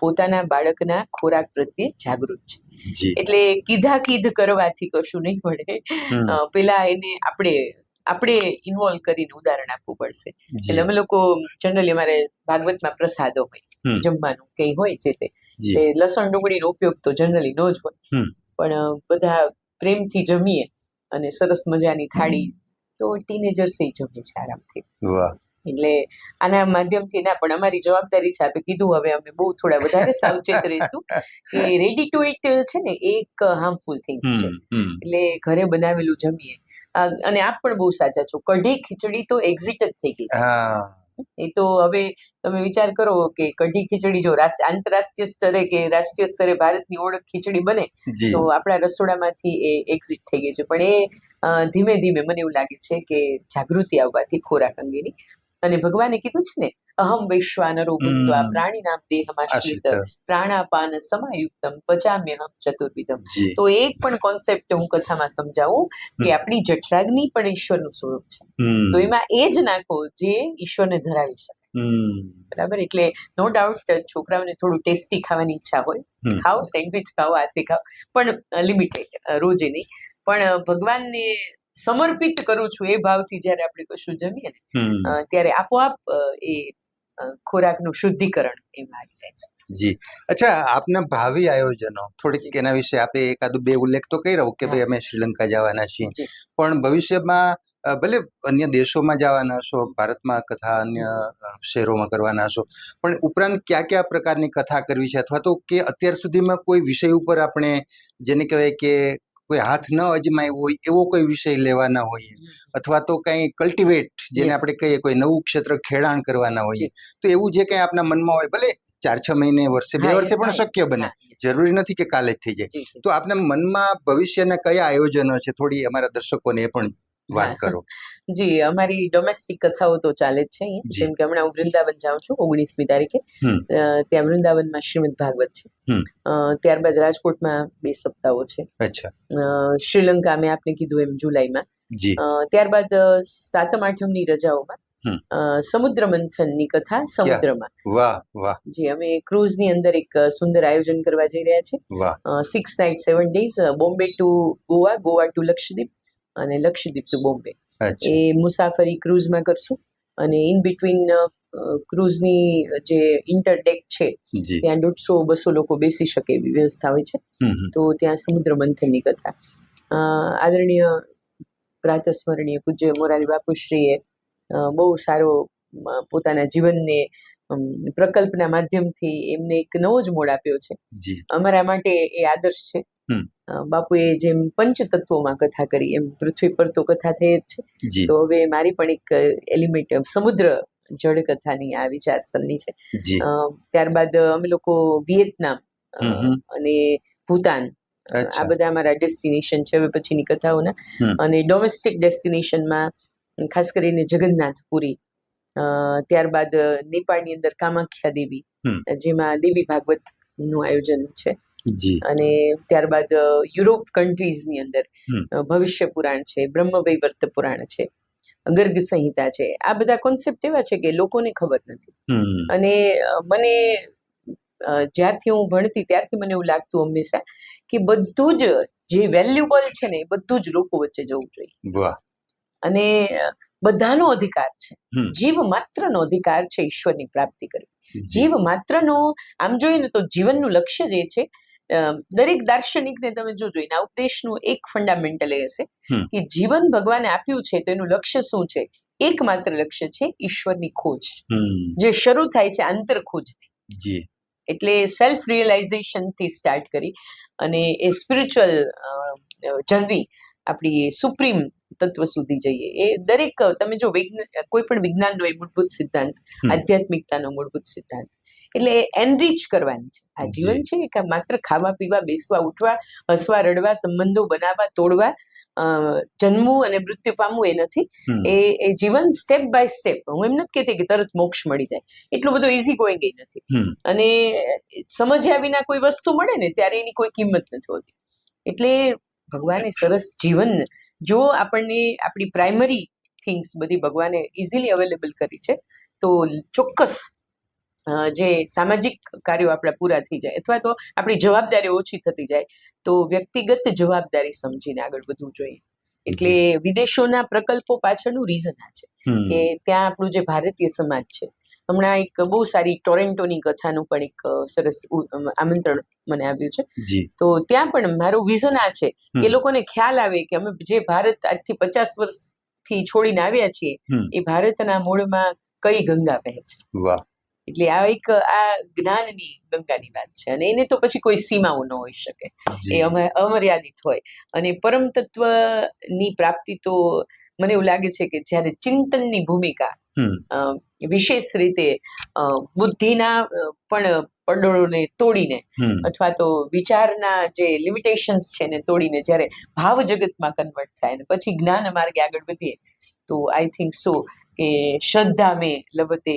પોતાના બાળકના ખોરાક પ્રત્યે જાગૃત છે. એટલે કીધ કરવાથી કશું નહીં મળે, પેલા એને આપણે ઇન્વોલ્વ કરીને ઉદાહરણ આપવું પડશે. એટલે અમે લોકો જનરલી અમારે ભાગવતમાં પ્રસાદો હોય, જમવાનું કંઈ હોય છે તે લસણ ડુંગળીનો ઉપયોગ તો જનરલી ન જ હોય, પણ બધા પ્રેમથી જમીએ અને સરસ મજાની થાળી તો ટીનેજર્સ જમે છે આરામથી. એટલે આના માધ્યમથી ના, પણ અમારી જવાબદારી છે, આપણે કીધું હવે અમે બહુ થોડા વધારે સાવચેત રહીશું કે રેડી ટુ ઇટ છે ને એક હાર્મફુલ થિંગ્સ છે. એટલે ઘરે બનાવેલું જમીએ. અને આપ પણ બહુ સાચા છો, કઢી ખીચડી તો એક્ઝિટ જ થઈ ગઈ છે. એ તો હવે તમે વિચાર કરો કે કઢી ખીચડી જો આંતરરાષ્ટ્રીય સ્તરે કે રાષ્ટ્રીય સ્તરે ભારતની ઓળખ ખીચડી બને તો આપણા રસોડામાંથી એ એક્ઝિટ થઈ ગઈ છે. પણ એ ધીમે ધીમે મને એવું લાગે છે કે જાગૃતિ આવવાથી ખોરાક અંગેની, અને ભગવાને કીધું છે ને અહમ વૈશ્વાનરો ભૂત્વા પ્રાણીનામ દેહમાશ્રિત પ્રાણાપાન સમાયુક્તમ પચામ્યહમ ચતુર્વિધમ. તો એક પણ કોન્સેપ્ટ હું કથામાં સમજાવું કે આપણી જઠરાગ્નિ પણ ઈશ્વરનું સ્વરૂપ છે, તો એમાં એ જ નાખો જે ઈશ્વરને ધરાવી શકે. બરાબર. એટલે નો ડાઉટ છોકરાઓને થોડું ટેસ્ટી ખાવાની ઈચ્છા હોય, ખાઓ, સેન્ડવિચ ખાઓ, આતે ખાઓ, પણ લિમિટેડ, રોજે નહીં. પણ ભગવાનને સમર્પિત કરું છું એ ભાવથી જ્યારે આપણે કશું જમીએ ને ત્યારે આપોઆપ એ ખોરાકનું શુદ્ધિકરણ એમાં આવી જાય છે. જી. અચ્છા, આપના ભાવિ આયોજનો થોડીક એના વિશે આપણે 1-2 ઉલ્લેખ તો કરી રહ્યો કે ભાઈ અમે શ્રીલંકા જવાના છીએ, પણ ભવિષ્યમાં ભલે અન્ય દેશોમાં જવાના હશો, ભારતમાં કથા અન્ય શહેરોમાં કરવાના હશો, પણ ઉપરાંત કયા પ્રકારની કથા કરવી છે, અથવા તો કે અત્યાર સુધીમાં કોઈ વિષય ઉપર આપણે જેને કહેવાય કે કોઈ હાથ ન અજમાયો હોય એવો કોઈ વિષય લેવાના હોઈએ, અથવા તો કંઈ કલ્ટિવેટ જેને આપણે કહીએ કોઈ નવું ક્ષેત્ર ખેડાણ કરવાના હોઈએ, તો એવું જે કંઈ આપના મનમાં હોય, ભલે 4-6 મહિને, વર્ષે, 2 વર્ષે પણ શક્ય બને, જરૂરી નથી કે કાલે જ થઈ જાય, તો આપના મનમાં ભવિષ્યના કયા આયોજનો છે, થોડી અમારા દર્શકોને એ પણ વાત કરો. જી, અમારી ડોમેસ્ટિક કથાઓ તો ચાલે જ છે અહીંયા. જેમ કે હમણાં હું વૃંદાવન જાઉં છું 19મી તારીખે. ત્યાં વૃંદાવનમાં શ્રીમદ ભાગવત છે. ત્યારબાદ રાજકોટમાં 2 સપ્તાહો છે. અચ્છા. શ્રીલંકા મેં આપને કીધું એમ જુલાઈમાં. જી. ત્યારબાદ 7મ-8મની રજાઓમાં સમુદ્ર મંથનની કથા સમુદ્રમાં. વાહ વાહ. જી, અમે ક્રૂઝની અંદર એક સુંદર આયોજન કરવા જઈ રહ્યા છીએ. વાહ. 6 night 7 days, Bombay to Goa, Goa to Lakshadweep અને લક્ષદ્વીપ ટુ બોમ્બે. એ મુસાફરી ક્રૂઝમાં કરશું અને ઇન બિટવીન ક્રૂઝની જે ઇન્ટરડેક છે ત્યાં 150-200 લોકો બેસી શકે એવી વ્યવસ્થા હોય છે. તો ત્યાં સમુદ્ર મંથનની કથા આદરણીય પ્રાતસ્મરણીય પૂજ્ય મોરારી બાપુશ્રીએ બહુ સારો પોતાના જીવનને પ્રકલ્પના માધ્યમથી એમને એક નવો જ મોડ આપ્યો છે. અમારા માટે એ આદર્શ છે. બાપુએ જેમ પંચતત્વોમાં કથા કરી એમ પૃથ્વી પર તો કથા થઈ જ છે. તો હવે મારી પણ એક એલિમેન્ટ સમુદ્ર જળ કથાની આ વિચારસરણી છે. ત્યારબાદ અમે લોકો વિયેતનામ અને ભૂતાન, આ બધા અમારા ડેસ્ટિનેશન છે હવે પછીની કથાઓના. અને ડોમેસ્ટિક ડેસ્ટિનેશનમાં ખાસ કરીને જગન્નાથપુરી, ત્યારબાદ નેપાળની અંદર કામાખ્યા દેવી, જેમાં દેવી ભાગવતનું આયોજન છે. અને ત્યારબાદ યુરોપ કન્ટ્રીઝની અંદર ભવિષ્ય પુરાણ છે, બ્રહ્મવૈવર્ત પુરાણ છે, ગર્ગ સંહિતા છે. આ બધા કોન્સેપ્ટ એવા છે કે લોકોને ખબર નથી. અને મને જ્યારથી હું ભણતી ત્યારથી મને એવું લાગતું હંમેશા કે બધું જ જે વેલ્યુબલ છે ને એ બધું જ લોકો વચ્ચે જવું જોઈએ. અને બધાનો અધિકાર છે, જીવ માત્રનો અધિકાર છે ઈશ્વરની પ્રાપ્તિ કરવી. જીવ માત્રનો આમ જોઈએ ને તો જીવનનું લક્ષ્ય જે છે, દરેક દાર્શનિકને તમે જોજો એના ઉપદેશનું એક ફંડામેન્ટલ એ હશે કે જીવન ભગવાને આપ્યું છે તો એનું લક્ષ્ય શું છે? એકમાત્ર લક્ષ્ય છે ઈશ્વરની ખોજ, જે શરૂ થાય છે આંતર ખોજથી. એટલે સેલ્ફ રિયલાઇઝેશનથી સ્ટાર્ટ કરી અને એ સ્પિરિચ્યુઅલ જર્ની આપણી સુપ્રીમ તત્વ સુધી જઈએ. એ દરેક તમે જો કોઈ પણ વિજ્ઞાનનો એ મૂળભૂત સિદ્ધાંત, આધ્યાત્મિકતાનો મૂળભૂત સિદ્ધાંત, એટલે એનરીચ કરવાની છે. આ જીવન છે કે માત્ર ખાવા પીવા, બેસવા ઉઠવા, હસવા રડવા, સંબંધો બનાવવા તોડવા, જન્મવું અને મૃત્યુ પામવું એ નથી. એ જીવન સ્ટેપ બાય સ્ટેપ. હું એમ નથી કહેતી કે તરત મોક્ષ મળી જાય, એટલું બધું ઇઝી ગોઈંગ એ નથી. અને સમજ્યા વિના કોઈ વસ્તુ મળે ને ત્યારે એની કોઈ કિંમત નથી હોતી. એટલે ભગવાને સરસ જીવન, જો આપણને આપણી પ્રાઇમરી થિંગ્સ બધી ભગવાને ઇઝીલી અવેલેબલ કરી છે, તો ચોક્કસ જે સામાજિક કાર્યો આપણા પૂરા થઈ જાય અથવા તો આપણી જવાબદારી ઓછી થતી જાય, તો વ્યક્તિગત જવાબદારી સમજીને આગળ વધવું જોઈએ. એટલે વિદેશોના પ્રકલ્પો પાછળનું રીઝન આ છે કે ત્યાં આપણું જે ભારતીય સમાજ છે, હમણાં એક બહુ સારી ટોરેન્ટોની કથાનું પણ એક સરસ આમંત્રણ મને આવ્યું છે. તો ત્યાં પણ મારું વિઝન આ છે કે લોકોને ખ્યાલ આવે કે અમે જે ભારત આજથી 50 વર્ષથી છોડીને આવ્યા છીએ, એ ભારતના મૂળમાં કઈ ગંગા વહે છે. એટલે આ એક આ જ્ઞાનની ગંગાની વાત છે. અને એને તો પછી કોઈ સીમાઓ ન હોઈ શકે, એ અમર્યાદિત હોય. અને પરમ તત્વની પ્રાપ્તિ તો મને એવું લાગે છે કે જ્યારે ચિંતનની ભૂમિકા વિશેષ રીતે બુદ્ધિના પણ પડોળોને તોડીને અથવા તો વિચારના જે લિમિટેશન્સ છે એને તોડીને જ્યારે ભાવ જગતમાં કન્વર્ટ થાય ને પછી જ્ઞાન માર્ગે આગળ વધીએ, તો આઈ થિંક સો કે શ્રદ્ધા મેં લભતે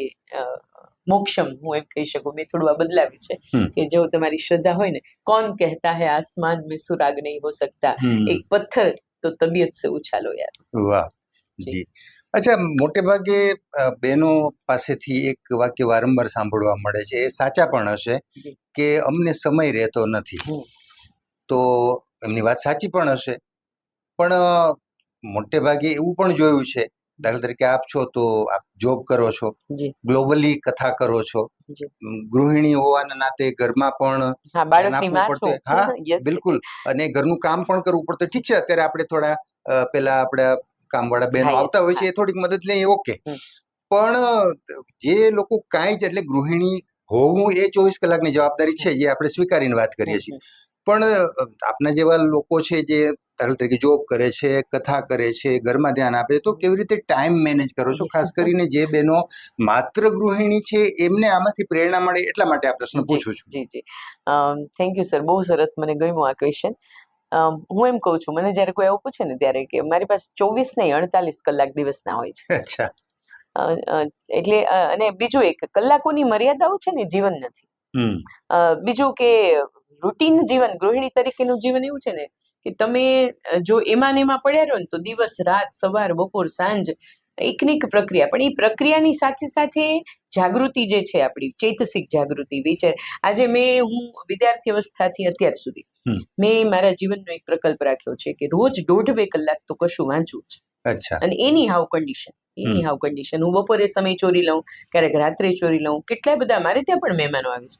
મોક્ષમ, હું એમ કહી શકું. મેં થોડું આ બદલાવ્યું છે કે જો તમારી શ્રદ્ધા હોય ને, કોણ કહેતા હૈ આસમાન મેં સુરાગ નહીં હો સકતા, એક પથ્થર તો તબિયત સે ઉછાલો યાર. વાહ જી. અચ્છા, મોટે ભાગે બહેનો પાસેથી એક વાક્ય વારંવાર સાંભળવા મળે છે, એ સાચા પણ હશે, કે અમને સમય રહેતો નથી. તો એમની વાત સાચી પણ હશે, પણ મોટે ભાગે એવું પણ જોયું છે, દાખલા તરીકે આપ છો તો આપ જોબ કરો છો, ગ્લોબલી કથા કરો છો, ગૃહિણી હોવાના નાતે ઘરમાં પણ ધ્યાન આપવું પડતું. હા બિલકુલ. અને ઘરનું કામ પણ કરવું પડતું. ઠીક છે, અત્યારે આપણે થોડા પેલા આપણા કામવાળા બહેનો હા, yes, આવતા હોય છે હા. એ થોડીક મદદ લે ઓકે, હમ. પણ જે લોકો કાંઈ જ એટલે ગૃહિણી હોવું એ 24 કલાકની જવાબદારી છે, જે આપણે સ્વીકારીને વાત કરીએ છીએ. પણ આપના જેવા લોકો છે જે દાખલા તરીકે જોબ કરે છે, કથા કરે છે, ઘરમાં ધ્યાન આપે, તો કેવી રીતે ટાઈમ મેનેજ કરો છો? Yes. ખાસ કરીને જે બહેનો માત્ર ગૃહિણી છે એમને આમાંથી પ્રેરણા મળે એટલા માટે આ પ્રશ્ન જી પૂછું છું. જી જી થેન્ક યુ સર, બહુ સરસ, મને ગમ્યું આ ક્વેશ્ચન. હું એમ કહું છું, મને જ્યારે કોઈ આવું પૂછે ને ત્યારે કે મારી પાસે 24 નહીં 48 કલાક દિવસના હોય છે. અચ્છા. એટલે અને બીજું એક કલાકોની મર્યાદાઓ છે ને જીવન નથી. હમ. બીજું કે રૂટીન જીવન, ગૃહિણી તરીકેનું જીવન એવું છે ને કે તમે જો એમાં ને એમાં પડ્યા રહો ને તો દિવસ રાત, સવાર બપોર સાંજ એકની એક પ્રક્રિયા, પણ એ પ્રક્રિયાની સાથે સાથે જાગૃતિ જે છે આપણી ચૈતસિક જાગૃતિ વિચાર. આજે હું વિદ્યાર્થી અવસ્થાથી અત્યાર સુધી મેં મારા જીવનનો એક પ્રકલ્પ રાખ્યો છે કે રોજ 1.5-2 કલાક તો કશું વાંચવું છે. અચ્છા. અને એની હાવ કન્ડિશન હું બપોરે સમય ચોરી લઉં, ક્યારેક રાત્રે ચોરી લઉં. કેટલાય બધા મારે ત્યાં પણ મહેમાનો આવે છે,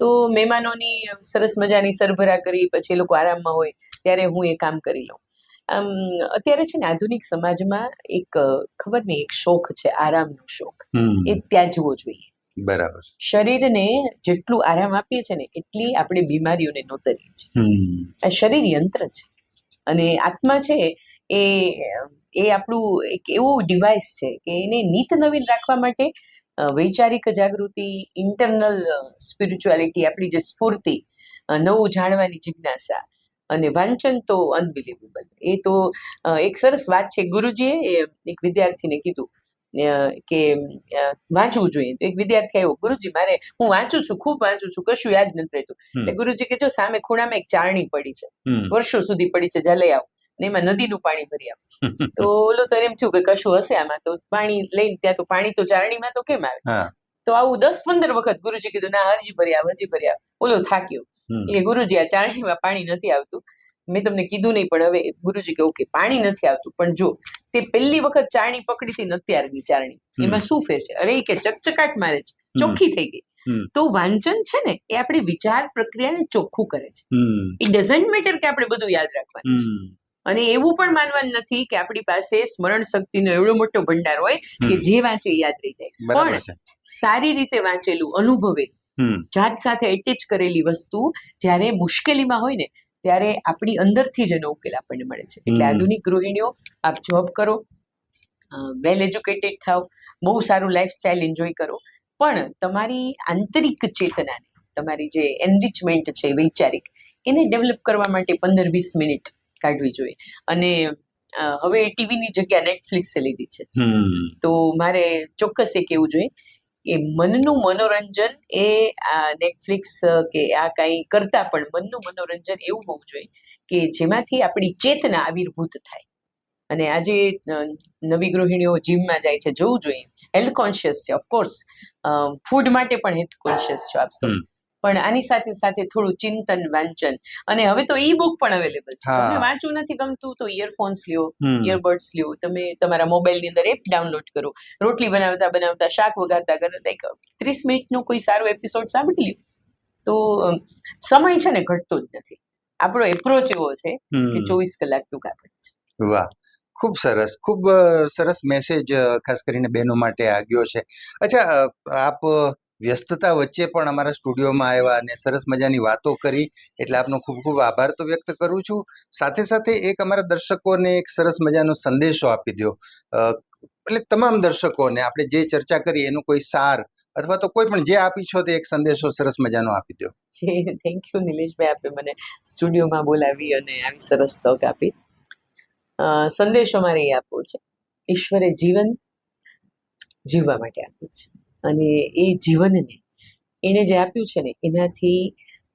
તો મહેમાનોની સરસ મજાની સરભરા કરી પછી એ લોકો આરામમાં હોય ત્યારે હું એ કામ કરી લઉં. અત્યારે છે ને આધુનિક સમાજમાં એક ખબર નહીં એક શોખ છે, આરામનો શોખ, એ ત્યાજવો જોઈએ. બરાબર. શરીરને જેટલું આરામ આપીએ છીએ ને એટલી આપણે બીમારીઓને નોતરીએ છીએ. આ શરીર યંત્ર છે અને આત્મા છે એ આપણું એક એવું ડિવાઇસ છે કે એને નિત નવીન રાખવા માટે વૈચારિક જાગૃતિ, ઇન્ટરનલ સ્પિરિચ્યુઆલિટી, આપણી જે સ્ફૂર્તિ, નવું જાણવાની જિજ્ઞાસા અને વાંચન તો અનબિલીવેબલ. એ તો એક સરસ વાત છે, ગુરુજીએ એક વિદ્યાર્થીને કીધું કે વાંચવું જોઈએ. તો એક વિદ્યાર્થી આવ્યો, ગુરુજી હું વાંચું છું, ખૂબ વાંચું છું, કશું યાદ નથી રહેતું. એટલે ગુરુજી કે જો સામે ખૂણામાં એક ચારણી પડી છે, વર્ષો સુધી પડી છે, જા લઈ આવ ને એમાં નદીનું પાણી ભરી આવ. તો ઓલો તો એમ થયું કે કશું હશે આમાં, તો પાણી લઈને ત્યાં તો પાણી તો ચારણીમાં તો કેમ આવે? તો આવું 10-15 વખત ગુરુજી કીધું, ના હજી ભરી આવ. ઓલો થાક્યો, એ ગુરુજી આ ચારણીમાં પાણી નથી આવતું, મેં તમને કીધું નહીં, પણ હવે ગુરુજી કે ઓકે પાણી નથી આવતું, પણ જો તે પહેલી વખત ચારણી પકડી હતી ને અત્યારની ચારણી, એમાં શું ફેર છે? અરે કે ચકચકાટ મારે છે, ચોખ્ખી થઈ ગઈ. તો વાંચન છે ને એ આપણી વિચાર પ્રક્રિયાને ચોખ્ખું કરે છે. ઇટ ડઝન્ટ મેટર કે આપણે બધું યાદ રાખવાનું, અને એવું પણ માનવાનું નથી કે આપણી પાસે સ્મરણ શક્તિનો એવડો મોટો ભંડાર હોય કે જે વાંચે યાદ રહી જાય. પણ સારી રીતે વાંચેલું, અનુભવેલું, જાત સાથે એટેચ કરેલી વસ્તુ જ્યારે મુશ્કેલીમાં હોય ને ત્યારે આપણી અંદરથી જ એનો ઉકેલ આપણને મળે છે. એટલે આધુનિક ગૃહિણીઓ, આપ જોબ કરો, વેલ એજ્યુકેટેડ થાવ, બહુ સારું લાઈફસ્ટાઈલ એન્જોય કરો, પણ તમારી આંતરિક ચેતનાને, તમારી જે એનરિચમેન્ટ છે વૈચારિક, એને ડેવલપ કરવા માટે 15-20 મિનિટ કાઢવી જોઈએ. અને હવે ટીવીની જગ્યા નેટફ્લિક્સે લીધી છે, તો મારે ચોક્કસ એ કહેવું જોઈએ કે મનનું મનોરંજન એ આ નેટફ્લિક્સ કે આ કાંઈ કરતા પણ મનનું મનોરંજન એવું હોવું જોઈએ કે જેમાંથી આપણી ચેતના આવિર્ભૂત થાય. અને આજે નવી ગૃહિણીઓ જીમમાં જાય છે, જવું જોઈએ, હેલ્થ કોન્શિયસ છે, ઓફકોર્સ ફૂડ માટે પણ હેલ્થ કોન્શિયસ છો આપ સૌ, પણ આની સાથે સાથે થોડું ચિંતન, વાંચન, અને હવે તો ઈ બુક પણ અવેલેબલ છે. તમને વાંચવું નથી ગમતું તો ઇયરફોન્સ લ્યો, ઇયરબડ્સ લ્યો, તમે તમારા મોબાઈલની અંદર એપ ડાઉનલોડ કરો, રોટલી બનાવતા બનાવતા, શાક વઘારતા કરતા 30 મિનિટનો કોઈ સારો એપિસોડ સાંભળી લ્યો, તો સમય છે ને ઘટતો જ નથી. આપણો એપ્રોચ એવો છે કે 24 કલાક ટૂંકા પડે છે. વાહ, ખૂબ સરસ, ખૂબ સરસ મેસેજ ખાસ કરીને બહેનો માટે આવ્યો છે. અચ્છા, આપ વ્યસ્તતા વચ્ચે પણ અમારા સ્ટુડિયોમાં આવ્યા અને સરસ મજાની વાતો કરી, એટલે આપનો ખૂબ ખૂબ આભાર તો વ્યક્ત કરું છું. સાથે સાથે એક અમારા દર્શકોને એક સરસ મજાનો સંદેશો આપી દો, એટલે તમામ દર્શકોને આપણે જે ચર્ચા કરી એનો કોઈ સાર અથવા તો કોઈ પણ જે આપી છો તે એક સંદેશો સરસ મજાનો આપી દો. થેન્ક યુ નિલેશભાઈ, આપે મને સ્ટુડિયોમાં બોલાવી અને આવી સરસ તક આપી. સંદેશો મારે એ આપવો છે, ઈશ્વરે જીવન જીવવા માટે આપ્યું છે, અને એ જીવનને એણે જે આપ્યું છે ને એનાથી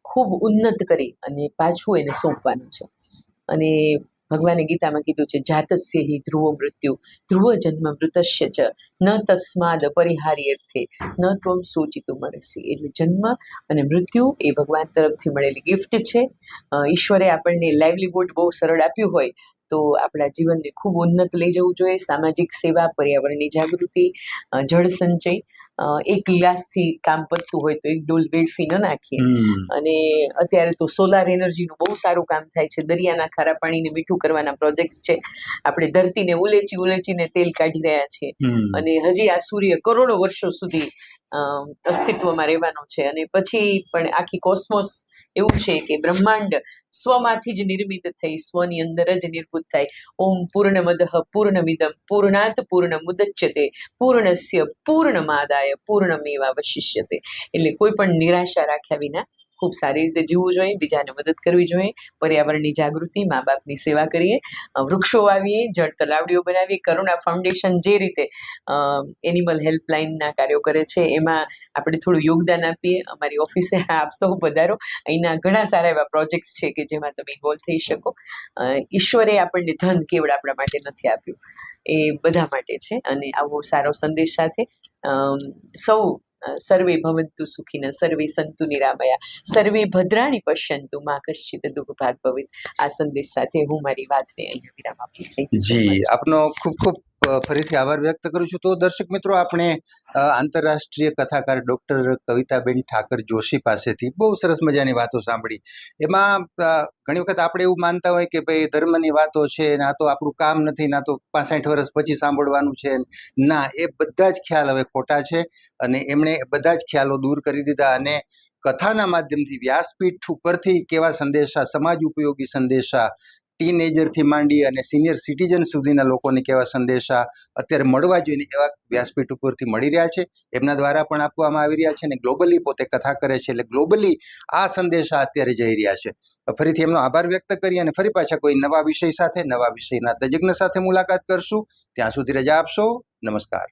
ખૂબ ઉન્નત કરી અને પાછું એને સોંપવાનું છે. અને ભગવાને ગીતામાં કીધું છે, જાતસ્ય હિ ધ્રુવો મૃત્યુ ધ્રુવ જન્મ મૃતસ્ય ચ ન તસ્માદ પરિહાર્યર્થે ન ત્વમ સૂચિતું મરસી. એટલે જન્મ અને મૃત્યુ એ ભગવાન તરફથી મળેલી ગિફ્ટ છે. ઈશ્વરે આપણને લાઇવલીહુડ બહુ સરળ આપ્યું હોય તો આપણા જીવનને ખૂબ ઉન્નત લઈ જવું જોઈએ. સામાજિક સેવા, પર્યાવરણની જાગૃતિ, જળ સંચય એક ગ્લાસથી કામ પતતું હોય તો એક ડોલ વેડફી ન નાખીએ. અને અત્યારે તો સોલાર એનર્જીનું બહુ સારું કામ થાય છે. દરિયાના ખારા પાણીને મીઠું કરવાના પ્રોજેક્ટ્સ છે. આપણે ધરતીને ઉલેચીને તેલ કાઢી રહ્યા છીએ. અને હજી આ સૂર્ય કરોડો વર્ષો સુધી અસ્તિત્વમાં રહેવાનો છે. અને પછી પણ આખી કોસ્મોસ એવું છે કે બ્રહ્માંડ સ્વમાંથી જ નિર્મિત થઈ સ્વની અંદર જ નિર્ભૂત થાય. ઓમ પૂર્ણમદઃ પૂર્ણમિદં પૂર્ણાત પૂર્ણમુદચ્યતે પૂર્ણસ્ય પૂર્ણમાદાય પૂર્ણમેવાવશિષ્યતે. એટલે કોઈ પણ નિરાશા રાખ્યા વિના ખૂબ સારી રીતે જીવવું જોઈએ, બીજાને મદદ કરવી જોઈએ, પર્યાવરણની જાગૃતિ, મા બાપની સેવા કરીએ, વૃક્ષો વાવીએ, જળ તલાવડીઓ બનાવીએ. કરુણા ફાઉન્ડેશન જે રીતે એનિમલ હેલ્પલાઇનના કાર્યો કરે છે એમાં આપણે થોડું યોગદાન આપીએ. અમારી ઓફિસે આપ સૌ પધારો. અહીંના ઘણા સારા એવા પ્રોજેક્ટ્સ છે કે જેમાં તમે ઇન્વોલ્વ થઈ શકો. ઈશ્વરે આપણને ધન કેવળ આપણા માટે નથી આપ્યું, એ બધા માટે છે. અને આવો સારો સંદેશ સાથે સૌ સર્વે ભવંતુ સુખિનઃ સર્વે સંતુ નિરામયા સર્વે ભદ્રાણી પશ્યંતુ મા કશ્ચિત દુઃખભાગ ભવેત. આ સંદેશ સાથે હું મારી વાતને અહીંયા વિરામ આપું. જી, આપનો ખૂબ ખૂબ ફરીથી આભાર વ્યક્ત કરું છું. તો દર્શક મિત્રો, આપણે આંતરરાષ્ટ્રીય કથાકાર ડૉક્ટર કવિતાબેન ઠાકર જોશી પાસેથી બહુ સરસ મજાની વાતો સાંભળી. એમાં ઘણી વખત આપણે એવું માનતા હોય કે ભાઈ ધર્મની વાતો છે, ના તો આપણું કામ નથી, ના તો 65 વર્ષ પછી સાંભળવાનું છે. ના, એ બધા જ ખ્યાલ હવે ખોટા છે અને એમણે બધા જ ખ્યાલો દૂર કરી દીધા. અને કથાના માધ્યમથી વ્યાસપીઠ ઉપરથી કેવા સંદેશા, સમાજ ઉપયોગી સંદેશા, ટીનેજરથી માંડી અને સિનિયર સિટીઝન સુધીના લોકોને કેવા સંદેશા અત્યારે મળવા જોઈએ એવા વ્યાસપીઠ ઉપરથી મળી રહ્યા છે. એમના દ્વારા પણ આપવામાં આવી રહ્યા છે અને ગ્લોબલી પોતે કથા કરે છે, એટલે ગ્લોબલી આ સંદેશા અત્યારે જઈ રહ્યા છે. ફરીથી એમનો આભાર વ્યક્ત કરી અને ફરી પાછા કોઈ નવા વિષય સાથે, નવા વિષયના તજજ્ઞ સાથે મુલાકાત કરશું. ત્યાં સુધી રજા આપશો. નમસ્કાર.